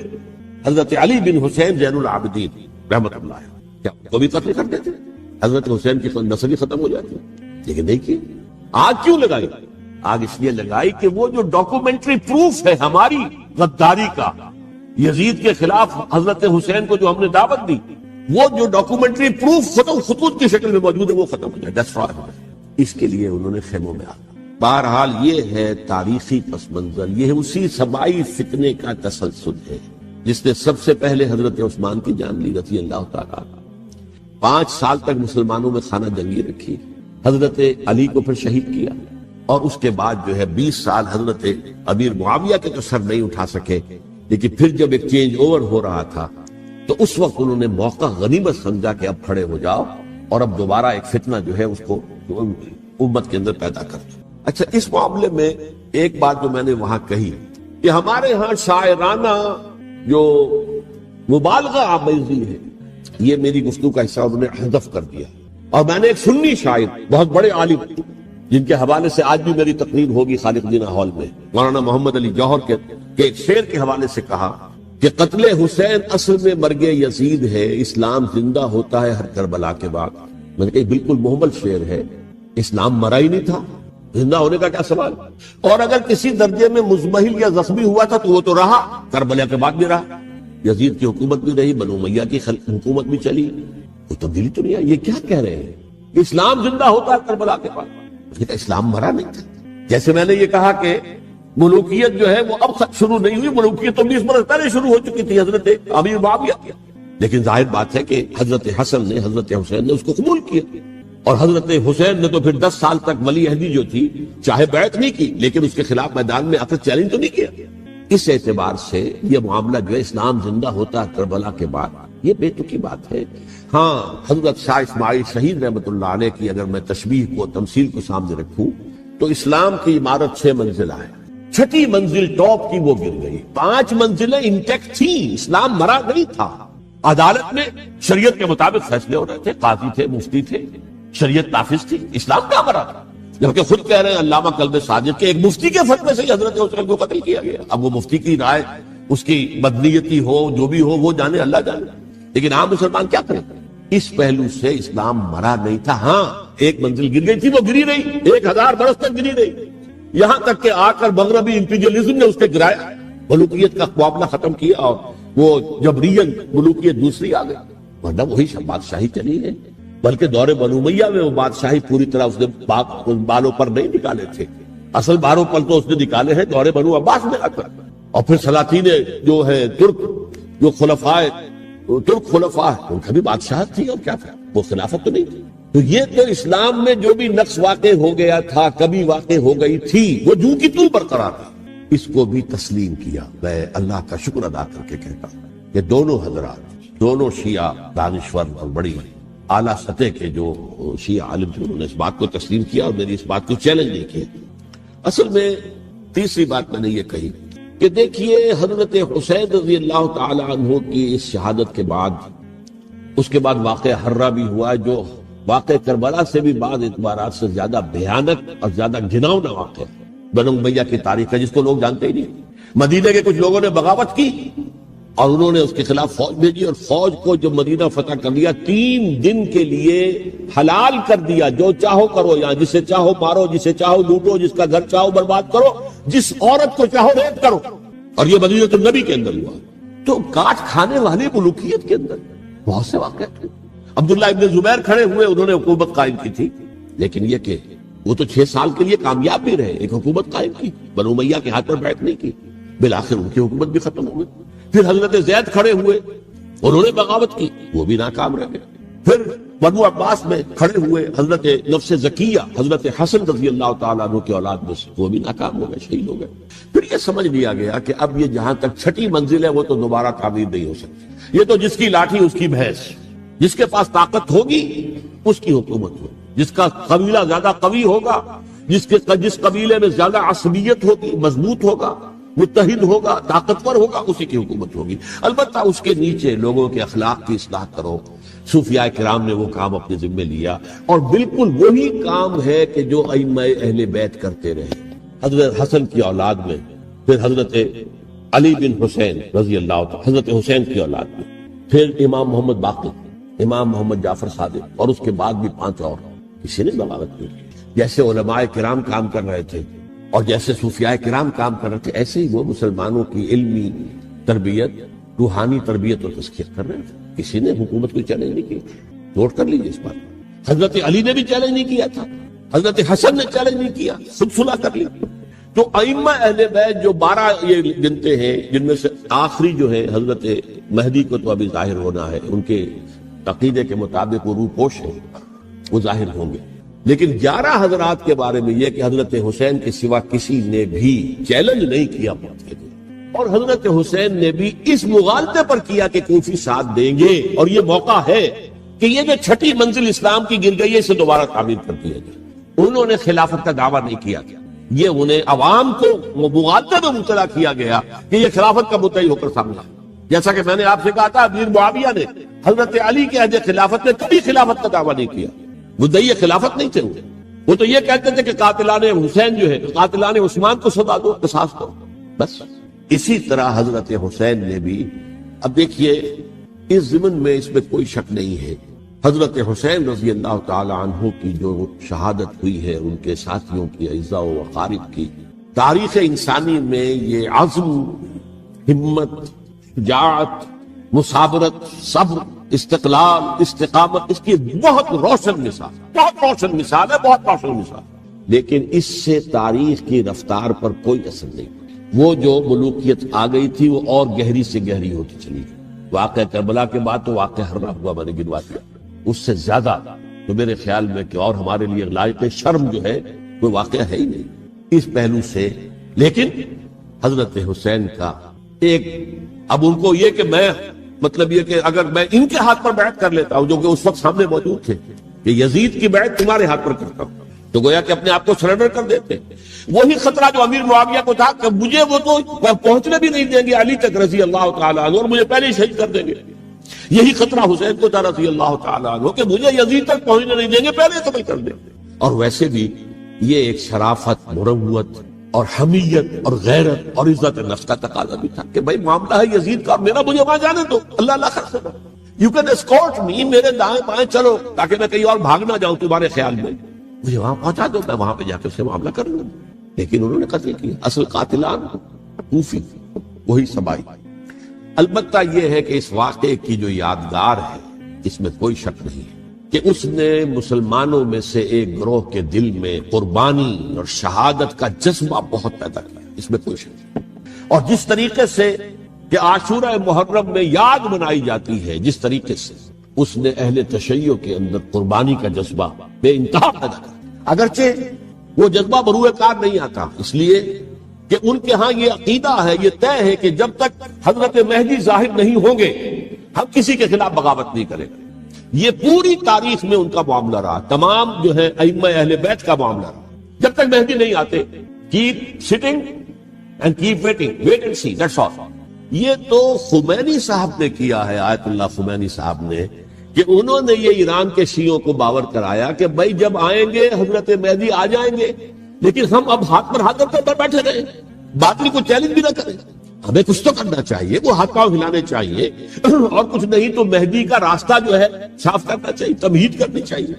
حضرت علی بن حسین زین العابدین رحمت اللہ علیہ، کیا ان کو بھی قتل کر دیتے؟ حضرت حسین کی نسل ہی ختم ہو جاتی، لیکن نہیں کی۔ آگ کیوں لگائی؟ آگ اس لیے لگائی کہ وہ جو ڈاکومنٹری پروف ہے ہماری غداری کا یزید کے خلاف حضرت حسین کو جو ہم نے دعوت دی، وہ جو ڈاکومنٹری پروف خطوط کی شکل میں موجود ہے وہ ختم ہو جائے، ڈسٹرائے ہو جائے۔ اس کے لیے انہوں نے خیموں میں آگا۔ بہرحال یہ ہے تاریخی پس منظر، یہ اسی سبائی فتنے کا تسلسل ہے جس نے سب سے پہلے حضرت عثمان کی جان لی رضی اللہ تعالیٰ، 5 سال تک مسلمانوں میں خانہ جنگی رکھی، حضرت علی کو پھر شہید کیا، اور اس کے بعد جو ہے 20 سال حضرت امیر معاویہ کے تو سر نہیں اٹھا سکے، لیکن پھر جب ایک چینج اوور ہو رہا تھا تو اس وقت انہوں نے موقع غنیمت سمجھا کہ اب کھڑے ہو جاؤ اور اب دوبارہ ایک فتنہ جو ہے اس کو امت کے اندر پیدا کر دو۔ اچھا، اس معاملے میں ایک بات جو میں نے وہاں کہی کہ ہمارے ہاں شاعرانہ جو مبالغہ آمیزی ہے، یہ میری گفتگو کا حصہ انہوں نے حذف کر دیا، اور میں نے ایک سنی شاعر بہت بڑے عالم جن کے حوالے سے آج بھی میری تقریر ہوگی خالق جناح ہال میں، مولانا محمد علی جوہر کے ایک شعر کے حوالے سے کہا کہ قتل حسین اصل میں مرگ یزید ہے، اسلام زندہ ہوتا ہے ہر کربلا کے بعد۔ میں نے کہا بالکل محمل شعر ہے، اسلام مرا ہی نہیں تھا، زندہ ہونے کا کیا سوال؟ اور اگر کسی درجے میں مزمحل یا زخمی ہوا تھا تو وہ تو رہا، کربلا کے بعد بھی رہا، یزید کی حکومت بھی رہی، بنو امیہ کی حکومت بھی چلی، کوئی تبدیلی تو نہیں آئی۔ یہ کیا کہہ رہے ہیں کہ اسلام زندہ ہوتا ہے کربلا کے بعد؟ اسلام مرا نہیں تھا۔ جیسے میں نے یہ کہا کہ ملوکیت جو ہے وہ اب شروع نہیں ہوئی، ملوکیت تو 20 برس پہلے شروع ہو چکی تھی حضرت امیر معاویہ کی۔ لیکن ظاہر بات ہے کہ حضرت حسن نے حضرت حسین نے اس کو قبول کیا، اور حضرت حسین نے تو پھر 10 سال تک ولی عہدی جو تھی چاہے بیعت نہیں کی لیکن اس کے خلاف میدان میں آ کر چیلنج تو نہیں کیا۔ اس اعتبار سے یہ معاملہ جو ہے اسلام زندہ ہوتا ہے کربلا کے بعد، یہ بے تکی بات ہے۔ ہاں حضرت شاہ اسماعیل شہید رحمۃ اللہ علیہ کی اگر میں تشبیہ کو تمثیل کو سامنے رکھوں تو اسلام کی عمارت 6 منزلہ ہے، 6ٹھی منزل ٹاپ کی وہ گر گئی، 5 منزلیں انٹیکٹ تھیں، اسلام مرا نہیں تھا۔ عدالت میں شریعت کے مطابق فیصلے ہو رہے تھے، قاضی تھے، مفتی تھے، شریعت نافذ تھی، اسلام کہاں مرا تھا؟ جبکہ خود کہہ رہے ہیں علامہ کلب صادق کے ایک مفتی کے فتوے سے حضرت حسین کو قتل کیا گیا۔ اب وہ مفتی کی رائے، اس کی بدنیتی ہو جو بھی ہو وہ جانے، اللہ جانے، لیکن عام مسلمان کیا کریں؟ اس پہلو سے اسلام مرا نہیں تھا۔ ہاں ایک منزل گر گئی تھی، وہ گری رہی، 1000 برس تک گری رہی، یہاں تک کہ آ کر مغربی امپیریلزم نے اس پہ گرایا، ملوکیت کا معاملہ ختم کیا اور وہ جبرین ملوکیت دوسری آ گئی، ورنہ وہی بادشاہی چلی ہے۔ بلکہ دور بنو امیہ میں وہ بادشاہی پوری طرح اس نے بالوں پر نہیں نکالے تھے، اصل بالوں پر تو اس نے نکالے ہیں دور بنو عباس میں آ کر، اور پھر سلاطین جو ہے ترک، جو ترک خلفاء ان کا بھی بادشاہت تھی، اور کیا تھا وہ خلافت تو نہیں تھی۔ تو یہ تو اسلام میں جو بھی نقص واقع ہو گیا تھا، کبھی واقع ہو گئی تھی، وہ جو کی توں برقرار تھی، اس کو بھی تسلیم کیا۔ میں اللہ کا شکر ادا کر کے کہتا ہوں کہ دونوں حضرات، دونوں شیعہ دانشور اور بڑی اعلیٰ سطح کے جو شیعہ عالم تھے، انہوں نے اس بات کو تسلیم کیا اور میری اس بات کو چیلنج نہیں کیا۔ اصل میں تیسری بات میں نے یہ کہی کہ دیکھیے حضرت حسین رضی اللہ تعالی عنہ کی اس شہادت کے بعد، اس کے بعد واقعہ حرہ بھی ہوا جو واقعہ کربلا سے بھی بعض اعتبارات سے زیادہ بھیانک اور زیادہ گھناؤنا واقعہ بنو امیہ کی تاریخ ہے، جس کو لوگ جانتے ہی نہیں۔ مدینے کے کچھ لوگوں نے بغاوت کی اور انہوں نے اس کے خلاف فوج بھیجی، اور فوج کو جو مدینہ فتح کر لیا، 3 دن کے لیے حلال کر دیا، جو چاہو کرو، یہاں جسے چاہو مارو، جسے چاہو لوٹو، جس کا گھر چاہو برباد کرو، جس عورت کو چاہو ریپ کرو، اور یہ مدینہ النبی کے اندر ہوا۔ تو کاٹ کھانے والی ملوکیت کے اندر بہت سے واقعات تھے۔ عبداللہ ابن زبیر کھڑے ہوئے، انہوں نے حکومت قائم کی تھی، لیکن یہ کہ وہ تو 6 سال کے لیے کامیاب بھی رہے، ایک حکومت قائم کی، بنو امیہ کے ہاتھ پر بیعت نہیں کی، بالآخر ان کی حکومت بھی ختم ہو گئی۔ پھر حضرت زید کھڑے ہوئے، انہوں نے بغاوت کی، وہ بھی ناکام رہ گئے۔ پھر بنو عباس میں کھڑے ہوئے حضرت نفس زکیہ، حضرت حسن رضی اللہ تعالیٰ عنہ کے اولاد میں سے، وہ بھی ناکام ہو گئے، شہید ہو گئے۔ پھر یہ سمجھ لیا گیا کہ اب یہ جہاں تک 6ٹھی منزل ہے وہ تو دوبارہ تعمیر نہیں ہو سکتی، یہ تو جس کی لاٹھی اس کی بھینس، جس کے پاس طاقت ہوگی اس کی حکومت ہوگی، جس کا قبیلہ زیادہ قوی ہوگا، جس قبیلے میں زیادہ عصبیت ہوگی، مضبوط ہوگا، متحد ہوگا، طاقتور ہوگا، اسی کی حکومت ہوگی۔ البتہ اس کے نیچے لوگوں کے اخلاق کی اصلاح کرو۔ صوفیاء کرام نے وہ کام اپنے ذمہ لیا، اور بالکل وہی کام ہے کہ جو ائمہ اہل بیت کرتے رہے۔ حضرت حسن کی اولاد میں، پھر حضرت علی بن حسین رضی اللہ تعالی، حضرت حسین کی اولاد میں، پھر امام محمد باقر، امام محمد جعفر صادق، اور اس کے بعد بھی 5 اور، کسی نے بغاوت کی۔ جیسے علماء کرام کام کر رہے تھے اور جیسے صوفیاء کرام کام کر رہے تھے، ایسے ہی وہ مسلمانوں کی علمی تربیت، روحانی تربیت اور تزکیہ کر رہے تھے۔ کسی نے حکومت کو چیلنج نہیں کیا، نوٹ کر لیجیے اس بات۔ حضرت علی نے بھی چیلنج نہیں کیا تھا، حضرت حسن نے چیلنج نہیں کیا، خود صلح کر لی۔ تو ائمہ اہل بیت جو 12 یہ گنتے ہیں، جن میں سے آخری جو ہے حضرت مہدی کو تو ابھی ظاہر ہونا ہے، ان کے عقیدے کے مطابق وہ روح پوش ہیں، وہ ظاہر ہوں گے، لیکن 11 حضرات کے بارے میں یہ کہ حضرت حسین کے سوا کسی نے بھی چیلنج نہیں کیا پڑتے تھے، اور حضرت حسین نے بھی اس مغالطے پر کیا کہ کوفی ساتھ دیں گے، اور یہ موقع ہے کہ یہ جو 6ٹھی منزل اسلام کی گر گئی ہے، اسے دوبارہ تعمیر کر دیا جائے۔ انہوں نے خلافت کا دعویٰ نہیں کیا، یہ انہیں عوام کو مغالطے میں مبتلا کیا گیا کہ یہ خلافت کا مدعی ہو کر سامنے آیا۔ جیسا کہ میں نے آپ سے کہا تھا، امیر معاویہ نے حضرت علی کے عہد خلافت میں کبھی خلافت کا دعویٰ نہیں کیا، مدعی خلافت نہیں تھے وہ تو یہ کہتے تھے کہ قاتلان حسین جو ہے، قاتلان عثمان کو سزا دو، قصاص دو، بس۔ اسی طرح حضرت حسین نے بھی، اب دیکھیے اس ضمن میں اس میں کوئی شک نہیں ہے، حضرت حسین رضی اللہ تعالی عنہ کی جو شہادت ہوئی ہے، ان کے ساتھیوں کی، اعزاء و اقارب کی، تاریخ انسانی میں یہ عزم، ہمت، شجاعت، مثابرت، صبر، استقلال، استقامت، اس کی بہت روشن مثال ہے، بہت روشن مثال۔ لیکن اس سے تاریخ کی رفتار پر کوئی اثر نہیں، وہ جو ملوکیت آ گئی تھی وہ اور گہری سے گہری ہوتی چلی گئی، واقعہ کربلا کے بعد تو واقعہ ہررا ہوا میں نے گنوا دیا، اس سے زیادہ تو میرے خیال میں کہ اور ہمارے لیے لائق شرم جو ہے کوئی واقعہ ہے ہی نہیں اس پہلو سے۔ لیکن حضرت حسین کا ایک، اب ان کو یہ کہ میں مطلب یہ کہ اگر میں ان کے ہاتھ پر بیعت کر لیتا ہوں جو کہ اس وقت سامنے موجود تھے کہ یزید کی بیعت تمہارے ہاتھ پر کرتا ہوں، تو گویا کہ اپنے آپ کو سرنڈر کر دیتے۔ وہی خطرہ جو امیر معاویہ کو تھا کہ مجھے وہ تو پہنچنے بھی نہیں دیں گے علی تک رضی اللہ تعالیٰ عنہ، اور مجھے پہلے ہی شہید کر دیں گے۔ یہی خطرہ حسین کو تھا رضی اللہ تعالیٰ عنہ کہ مجھے یزید تک پہنچنے نہیں دیں گے، پہلے قتل کر دیں گے۔ اور ویسے بھی یہ ایک شرافت، مروت اور حمیت اور غیرت اور عزت نفس کا تقاضا بھی تھا کہ بھائی معاملہ ہے یزید کا، میرا مجھے وہاں جانے دو، اللہ اللہ خیر سے یو کین اسکورٹ می، میرے دائیں بائیں چلو تاکہ میں کہیں اور بھاگ نہ جاؤں تمہارے خیال میں، مجھے وہاں پہنچا دو، میں وہاں پہ جا کے اس سے معاملہ کر لوں۔ لیکن انہوں نے قتل کیا، اصل قاتلان کوفی وہی سبائی۔ البتہ یہ ہے کہ اس واقعے کی جو یادگار ہے اس میں کوئی شک نہیں ہے کہ اس نے مسلمانوں میں سے ایک گروہ کے دل میں قربانی اور شہادت کا جذبہ بہت پیدا کیا، اس میں کوئی شک نہیں۔ اور جس طریقے سے کہ عاشورہ محرم میں یاد منائی جاتی ہے، جس طریقے سے اس نے اہل تشیع کے اندر قربانی کا جذبہ بے انتہا پیدا کیا، اگرچہ وہ جذبہ بروئے کار نہیں آتا، اس لیے کہ ان کے ہاں یہ عقیدہ ہے، یہ طے ہے کہ جب تک حضرت مہدی ظاہر نہیں ہوں گے ہم کسی کے خلاف بغاوت نہیں کریں گے۔ یہ پوری تاریخ میں ان کا معاملہ رہا، تمام جو ہے ائمہ اہل بیت کا معاملہ رہا، جب تک مہدی نہیں آتے keep sitting and keep waiting, wait and see, that's all. یہ تو خمینی صاحب نے کیا ہے، آیت اللہ خمینی صاحب نے، کہ انہوں نے یہ ایران کے شیعوں کو باور کرایا کہ بھائی جب آئیں گے حضرت مہدی آ جائیں گے، لیکن ہم اب ہاتھ پر ہاتھ کر بیٹھے رہے، باطل کو چیلنج بھی نہ کریں، ہمیں کچھ تو کرنا چاہیے، وہ ہاتھ پاؤں ہلانے چاہیے، اور کچھ نہیں تو مہدی کا راستہ جو ہے صاف کرنا چاہیے، تمہید کرنی چاہیے،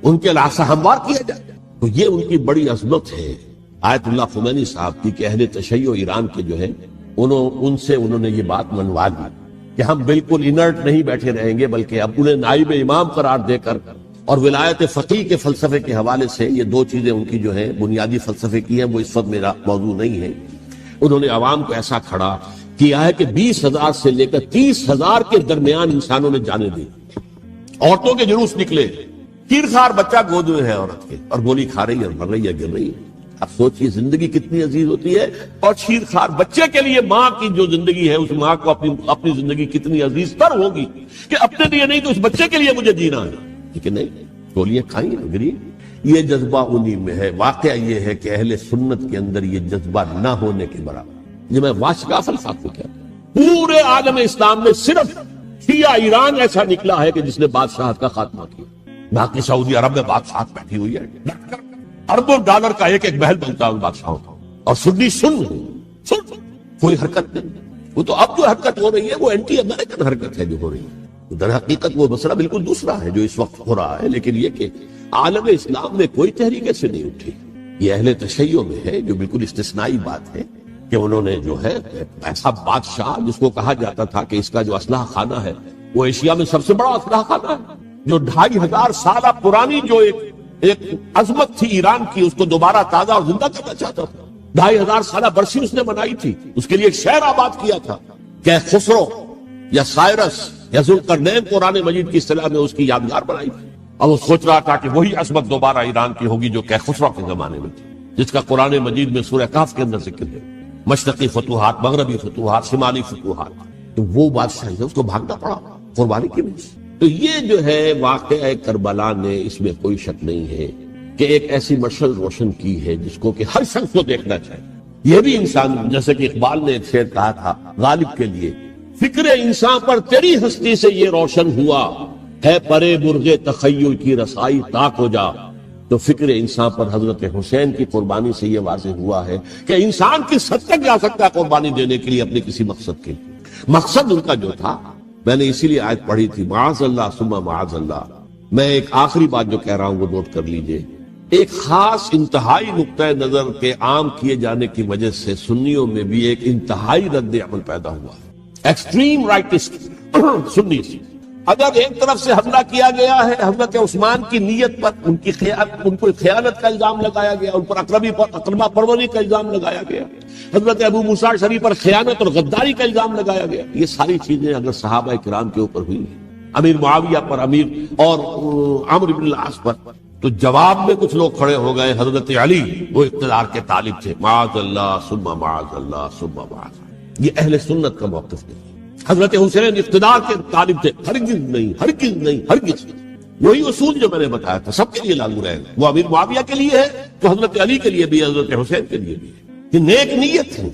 ان کے راستہ ہموار کیا جائے۔ تو یہ ان کی بڑی عظمت ہے آیت اللہ خمینی صاحب کی کہ اہل تشیع ایران کے جو ہے ان سے انہوں نے یہ بات منوا دی کہ ہم بالکل انرٹ نہیں بیٹھے رہیں گے، بلکہ اب انہیں نائب امام قرار دے کر اور ولایت فقیہ کے فلسفے کے حوالے سے، یہ دو چیزیں ان کی جو ہے بنیادی فلسفے کی ہیں، وہ اس وقت میرا موضوع نہیں ہے، انہوں نے عوام کو ایسا کھڑا کیا ہے کہ 20,000 سے لے کر 30,000 کے درمیان انسانوں نے جانے دی، عورتوں کے جلوس نکلے، چیرخوار بچہ گود میں ہے عورت کے، اور گولی کھا رہی ہے، مر رہی ہے، گر رہی ہے۔ اب سوچئے زندگی کتنی عزیز ہوتی ہے، اور چیرخوار بچے کے لیے ماں کی جو زندگی ہے، اس ماں کو اپنی زندگی کتنی عزیز تر ہوگی کہ اپنے لیے نہیں تو اس بچے کے لیے مجھے جینا ہے، لیکن نہیں، گولیاں کھائیں گری۔ یہ جذبہ انہی میں ہے۔ واقعہ یہ ہے کہ اہل سنت کے اندر یہ جذبہ نہ ہونے کے برابر، یہ میں واشگاف الفاظ کو کہتا ہوں، پورے عالم اسلام میں صرف شیعہ ایران ایسا نکلا ہے کہ جس نے بادشاہت کا خاتمہ کیا، باقی سعودی عرب میں بادشاہت بیٹھی ہوئی ہے، اربوں ڈالر کا ایک ایک محل بنتا ہے بادشاہوں کا، اور سنی سن کوئی حرکت نہیں۔ وہ تو اب جو حرکت ہو رہی ہے وہ اینٹی امریکن حرکت ہے جو ہو رہی ہے، در حقیقت وہ مسئلہ بالکل دوسرا ہے جو اس وقت ہو رہا ہے، لیکن یہ کہ عالم اسلام میں کوئی تحریک ایسے نہیں اٹھی۔ یہ اہل تشیع میں ہے جو بالکل استثنائی بات ہے کہ انہوں نے جو ہے ایسا بادشاہ جس کو کہا جاتا تھا کہ اس کا جو اسلحہ خانہ ہے وہ ایشیا میں سب سے بڑا اسلحہ خانہ ہے، جو 2500 سالہ پرانی جو ایک عظمت تھی ایران کی، اس کو دوبارہ تازہ اور زندہ کرنا چاہتا تھا۔ 2500 سالہ برسی اس نے بنائی تھی، اس کے لیے ایک شہر آباد کیا تھا کہ خسرو یا سائرس یا ذوالقرنین قرآن مجید کی اصطلاح میں اس کی یادگار بنائی تھی، اور وہ سوچ رہا تھا کہ وہی عظمت دوبارہ ایران کی ہوگی جو کہ خسرو کے زمانے میں تھی، جس کا قرآن مجید میں سورہ کہف کے اندر ذکر ہے، مشرقی فتوحات، مغربی فتوحات، شمالی فتوحات۔ تو وہ بادشاہ ہے، اس کو بھاگنا پڑا قربانی کی وجہ سے۔ تو یہ جو ہے واقعہ کربلا نے، اس میں کوئی شک نہیں ہے کہ ایک ایسی مشعل روشن کی ہے جس کو کہ ہر شخص کو دیکھنا چاہیے۔ یہ بھی انسان، جیسے کہ اقبال نے ایک شعر کہا تھا غالب کے لیے، فکر انسان پر تیری ہستی سے یہ روشن ہوا ہے، پرے مرغ تخیل کی رسائی تاک ہو جا۔ تو فکر انسان پر حضرت حسین کی قربانی سے یہ واضح ہوا ہے کہ انسان کس حد تک جا سکتا ہے قربانی دینے کے لیے اپنے کسی مقصد کے لیے۔ مقصد ان کا جو تھا، میں نے اسی لیے آیت پڑھی تھی، معاذ اللہ ثم معاذ اللہ۔ میں ایک آخری بات جو کہہ رہا ہوں وہ نوٹ کر لیجئے، ایک خاص انتہائی نقطہ نظر کے عام کیے جانے کی وجہ سے سنیوں میں بھی ایک انتہائی رد عمل پیدا ہوا، ایکسٹریم رائٹسٹ سنی، اگر ایک طرف سے حملہ کیا گیا ہے حضرت عثمان کی نیت پر، ان کو خیانت کا الزام لگایا گیا، ان پر اقربا پروری کا الزام لگایا گیا، حضرت ابو موسیٰ شریف پر خیانت اور غداری کا الزام لگایا گیا، یہ ساری چیزیں اگر صحابہ کرام کے اوپر ہوئی، امیر معاویہ پر، امیر اور عمرو بن العاص پر، تو جواب میں کچھ لوگ کھڑے ہو گئے. حضرت علی وہ اقتدار کے طالب تھے، معاذ اللہ ثم معاذ اللہ ثم معاذ اللہ. یہ اہل سنت کا موقف نہیں. حضرت حسین اقتدار کے طالب تھے، ہرگز نہیں، ہرگز نہیں، ہرگز. وہی اصول جو میں نے بتایا تھا سب کے لیے لاگو رہے گا. وہ امیر معاویہ کے لیے ہے تو حضرت علی کے لیے بھی، حضرت حسین کے لیے بھی. یہ نیک نیت ہے،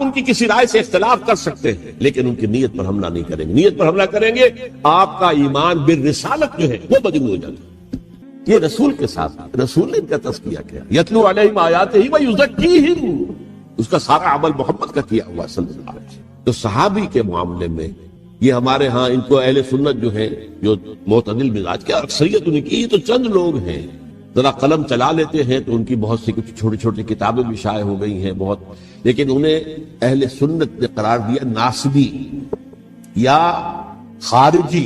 ان کی کسی رائے سے اختلاف کر سکتے ہیں لیکن ان کی نیت پر حملہ نہیں کریں گے. نیت پر حملہ کریں گے آپ کا ایمان بالرسالت جو ہے وہ مجروح ہو جائے گا. یہ رسول کے ساتھ، رسول نے ان کا تذکیہ کیا، یتلو علیہم آیاتہ ویزکیہم، اس کا سارا عمل محمد کا کیا ہوا صلی اللہ علیہ وسلم. تو صحابی کے معاملے میں یہ ہمارے ہاں ان کو اہل سنت جو ہیں جو معتدل مزاج کے، اکثریت ان کی، یہ تو چند لوگ ہیں ذرا قلم چلا لیتے ہیں تو ان کی بہت سی کچھ چھوٹی چھوٹی کتابیں بھی شائع ہو گئی ہیں بہت، لیکن انہیں اہل سنت نے قرار دیا ناسبی یا خارجی.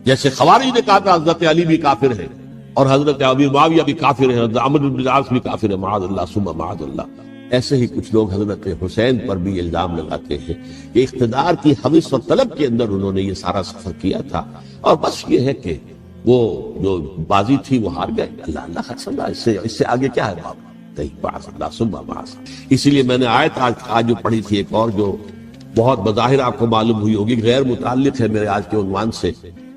جیسے خوارج نے کہا تھا حضرت علی بھی کافر ہے اور حضرت ابی معاویہ بھی کافر ہے، حضرت عمرو بن العاص بھی کافر ہے، معاذ اللہ ثم معاذ اللہ. ایسے ہی کچھ لوگ حضرت حسین پر بھی الزام لگاتے ہیں کہ اقتدار کی حوث و طلب کے اندر انہوں نے یہ سارا سفر کیا تھا، اور بس یہ ہے کہ وہ جو بازی تھی وہ ہار گئے. اللہ اللہ صلی اللہ، اس سے آگے کیا ہے بابا؟ معاذ اللہ ثم معاذ. اسی لیے میں نے آیت آج جو پڑھی تھی ایک اور جو بہت بظاہر آپ کو معلوم ہوئی ہوگی، غیر متعلق ہے میرے آج کے عنوان سے.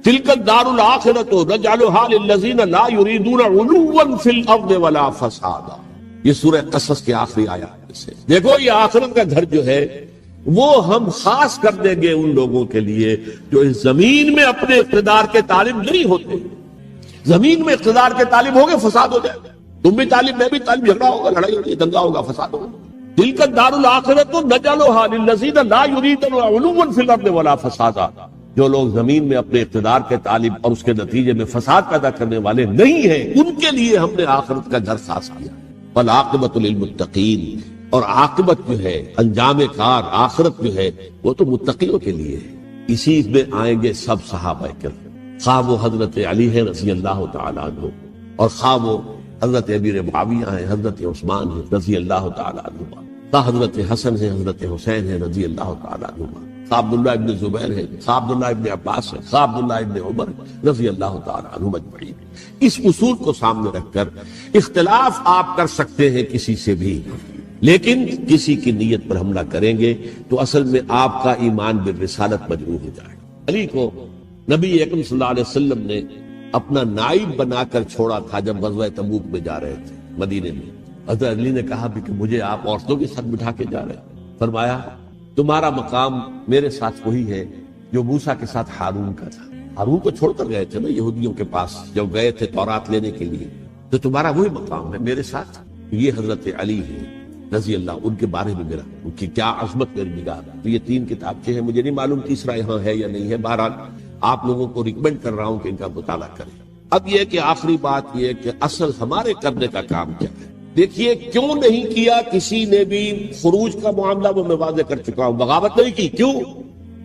تلک الدار الآخرۃ نجعلھا للذین لا یریدون علوا فی الارض ولا فسادا. یہ سورہ قصص کے آخری آیات سے دیکھو، یہ آخرت کا گھر جو ہے وہ ہم خاص کر دیں گے ان لوگوں کے لیے جو اس زمین میں اپنے اقتدار کے طالب نہیں ہوتے. زمین میں اقتدار کے طالب ہوگے فساد ہو جائے گا. تم بھی طالب، میں بھی طالب، جھگڑا ہوگا، لڑائی ہوگی، دنگا ہوگا، فساد ہوگا. تلک الدار الآخرۃ نجعلھا للذین لا یریدون علوا فی الارض ولا فسادا. جو لوگ زمین میں اپنے اقتدار کے طالب اور اس کے نتیجے میں فساد پیدا کرنے والے نہیں ہیں، ان کے لیے ہم نے آخرت کا گھر خاص کیا. والعاقبۃ للمتقین، اور عاقبت جو ہے، انجام کار، آخرت جو ہے وہ تو متقیوں کے لیے ہے. اسی میں آئیں گے سب صحابہ کرام، خواہ وہ حضرت علی ہے رضی اللہ تعالیٰ عنہ، اور خواہ وہ حضرت امیر معاویہ ہیں، حضرت عثمان ہیں رضی اللہ تعالیٰ عنہ، خواہ حضرت حسن ہے، حضرت حسین ہے رضی اللہ تعالیٰ عنہ، خواہ عبداللہ ابن زبیر ہے، خواہ عبداللہ ابن عباس ہے، خواہ عبداللہ ابن عمر رضی اللہ تعالیٰ عنہ اجمعین. اس اصول کو سامنے رکھ کر اختلاف آپ کر سکتے ہیں کسی سے بھی، لیکن کسی کی نیت پر حملہ کریں گے تو اصل میں آپ کا ایمان بالرسالت مجروح ہو جائے گا. علی کو نبی اکرم صلی اللہ علیہ وسلم نے اپنا نائب بنا کر چھوڑا تھا جب غزوہ تبوک میں جا رہے تھے مدینے میں. حضرت علی نے کہا بھی کہ مجھے آپ عورتوں کے ساتھ بٹھا کے جا رہے ہیں. فرمایا تمہارا مقام میرے ساتھ وہی ہے جو موسیٰ کے ساتھ ہارون کا تھا. ہارون کو چھوڑ کر گئے تھے نا یہودیوں کے پاس جب گئے تھے تورات لینے کے لیے، تو تمہارا وہی مقام ہے میرے ساتھ. یہ حضرت علی ہے رضی اللہ، ان کے بارے میں میرا، ان کی کیا عظمت میری نگاہ. تو یہ 3 کتابیں ہیں، مجھے نہیں معلوم تیسرا یہاں ہے یا نہیں ہے. بہرحال آپ لوگوں کو ریکمینڈ کر رہا ہوں کہ ان کا مطالعہ کریں. اب یہ کہ آخری بات یہ کہ اصل ہمارے کرنے کا کام کیا ہے. دیکھیے کیوں نہیں کیا کسی نے بھی خروج کا معاملہ، وہ میں واضح کر چکا ہوں. بغاوت نہیں کی. کیوں؟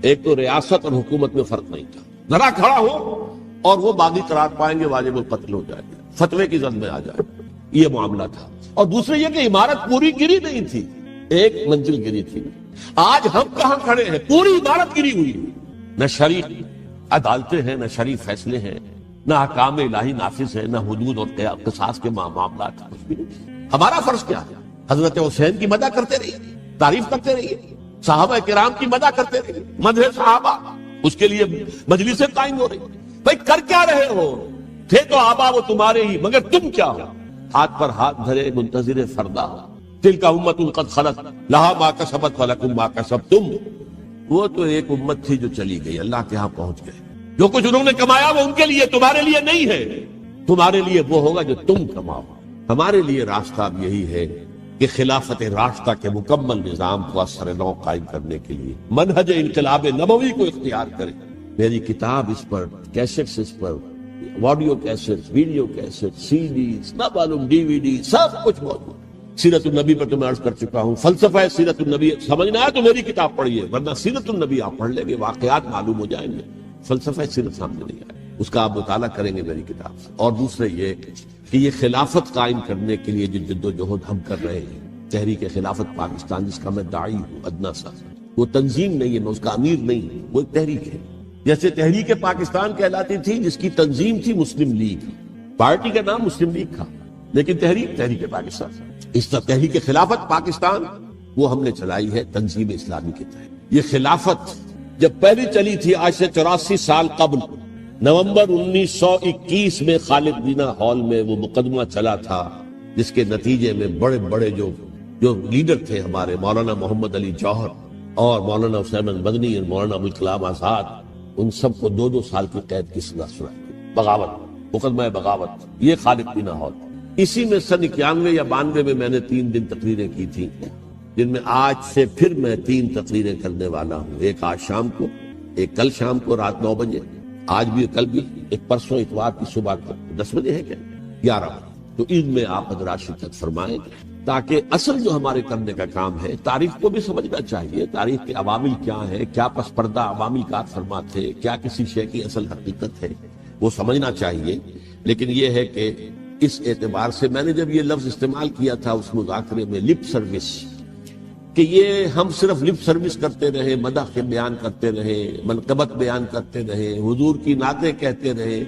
ایک تو ریاست اور حکومت میں فرق نہیں تھا. ذرا کھڑا ہو اور وہ باغی قرار پائیں گے، واجب القتل ہو جائے گا، فتوے کی زد میں آ جائے، یہ معاملہ تھا. اور دوسرے یہ کہ عمارت پوری گری نہیں تھی، ایک منزل گری تھی. آج ہم کہاں کھڑے ہیں؟ پوری عمارت گری ہوئی. نہ شرعی عدالتیں ہیں، نہ شرعی فیصلے ہیں، نہ احکام الہی نافذ ہیں، نہ حدود اور قصاص کے معاملات. کچھ بھی نہیں. ہمارا فرض کیا ہے؟ حضرت حسین کی مدح کرتے رہیے، تعریف کرتے رہیے، صحابہ کرام کی مدح کرتے رہیے، مدح صحابہ، اس کے لیے مجلسیں قائم ہو رہی. بھائی کر کیا رہے ہو؟ تھے تو آبا وہ تمہارے ہی، مگر تم کیا ہو؟ ہاتھ پر ہاتھ دھرے منتظر فردا. تلک امت قد خلت لہا ما کسبت ولکم ما کسبتم. وہ تو ایک امت تھی جو چلی گئی، اللہ کے ہاں پہنچ گئے. جو کچھ انہوں نے کمایا وہ ان کے لیے، تمہارے لیے نہیں ہے. تمہارے لیے وہ ہوگا جو تم کماؤ. ہمارے لیے راستہ اب یہی ہے کہ خلافت راستہ کے مکمل نظام کو اثر نو قائم کرنے کے لیے منہج انقلاب نبوی کو اختیار کریں. میری کتاب اس پر، کیسٹس اس پر، آڈیو کیسٹ، ویڈیو کیسٹ، سی ڈیز، نہ معلوم ڈی وی ڈی، سب کچھ موجود. سیرت النبی پر تو میں عرض کر چکا ہوں. فلسفہ سیرت النبی سمجھنا ہے تو میری کتاب پڑھیے، ورنہ سیرت النبی آپ پڑھ لیں گے، واقعات معلوم ہو جائیں گے. فلسفہ صرف سامنے نہیں آیا، اس کا آپ مطالعہ کریں گے میری کتاب سے۔ اور دوسرے یہ کہ یہ خلافت قائم کرنے کے لیے جو جد و جہد ہم کر رہے ہیں، تحریک خلافت پاکستان جس کا میں داعی ہوں ادنا سا، وہ تنظیم نہیں ہے، میں اس کا امیر نہیں ہوں، وہ ایک تحریک ہے۔ جیسے تحریک پاکستان کہلاتی تھی جس کی تنظیم تھی مسلم لیگ، پارٹی کا نام مسلم لیگ تھا لیکن تحریک پاکستان، اس طرح تحریک خلافت پاکستان وہ ہم نے چلائی ہے تنظیم اسلامی کے تحت۔ یہ خلافت جب پہلی چلی تھی آج سے 84 سال قبل، نومبر 1921 میں خالد دینا ہال میں وہ مقدمہ چلا تھا، جس کے نتیجے میں بڑے بڑے جو لیڈر تھے ہمارے، مولانا محمد علی جوہر اور مولانا حسین مدنی اور مولانا ابوالکلام آزاد، ان سب کو 2 سال کی قید کی سزا سنائی گئی، بغاوت، مقدمہ بغاوت، یہ خالد دینا ہال۔ اسی میں سن 91 یا 92 میں میں نے 3 دن تقریریں کی تھی، جن میں آج سے پھر میں 3 تقریریں کرنے والا ہوں، ایک آج شام کو، ایک کل شام کو رات 9 بجے، آج بھی کل بھی، ایک پرسوں اتوار کی صبح کو 10 بجے ہے کیا 11 بجے۔ تو عید میں آپ حضرات شرکت فرمائیں تاکہ اصل جو ہمارے کرنے کا کام ہے، تاریخ کو بھی سمجھنا چاہیے، تاریخ کے عوامل کیا ہیں، کیا پس پردہ عوامل کا فرمات ہے، کیا کسی شے کی اصل حقیقت ہے، وہ سمجھنا چاہیے۔ لیکن یہ ہے کہ اس اعتبار سے میں نے جب یہ لفظ استعمال کیا تھا اس مذاکرے میں، لپ سروس، کہ یہ ہم صرف لپ سروس کرتے رہے، مدح کے بیان کرتے رہے، منقبت بیان کرتے رہے، حضور کی نعتیں کہتے رہے،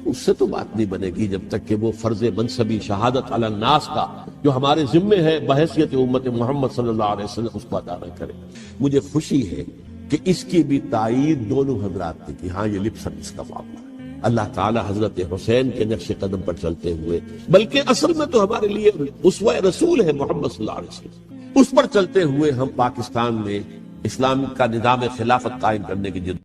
اس سے تو بات نہیں بنے گی جب تک کہ وہ فرض منصبی شہادت علی الناس کا جو ہمارے ذمے ہے بحیثیت امت محمد صلی اللہ علیہ وسلم اس کو ادا نہ کرے۔ مجھے خوشی ہے کہ اس کی بھی تائید دونوں حضرات نے کی، ہاں یہ لپ سروس کا معاملہ ہے، اللہ تعالی حضرت حسین کے نقش قدم پر چلتے ہوئے، بلکہ اصل میں تو ہمارے لیے اسوہ رسول ہے محمد صلی اللہ علیہ وسلم، اس پر چلتے ہوئے ہم پاکستان میں اسلام کا نظام خلافت قائم کرنے کی جد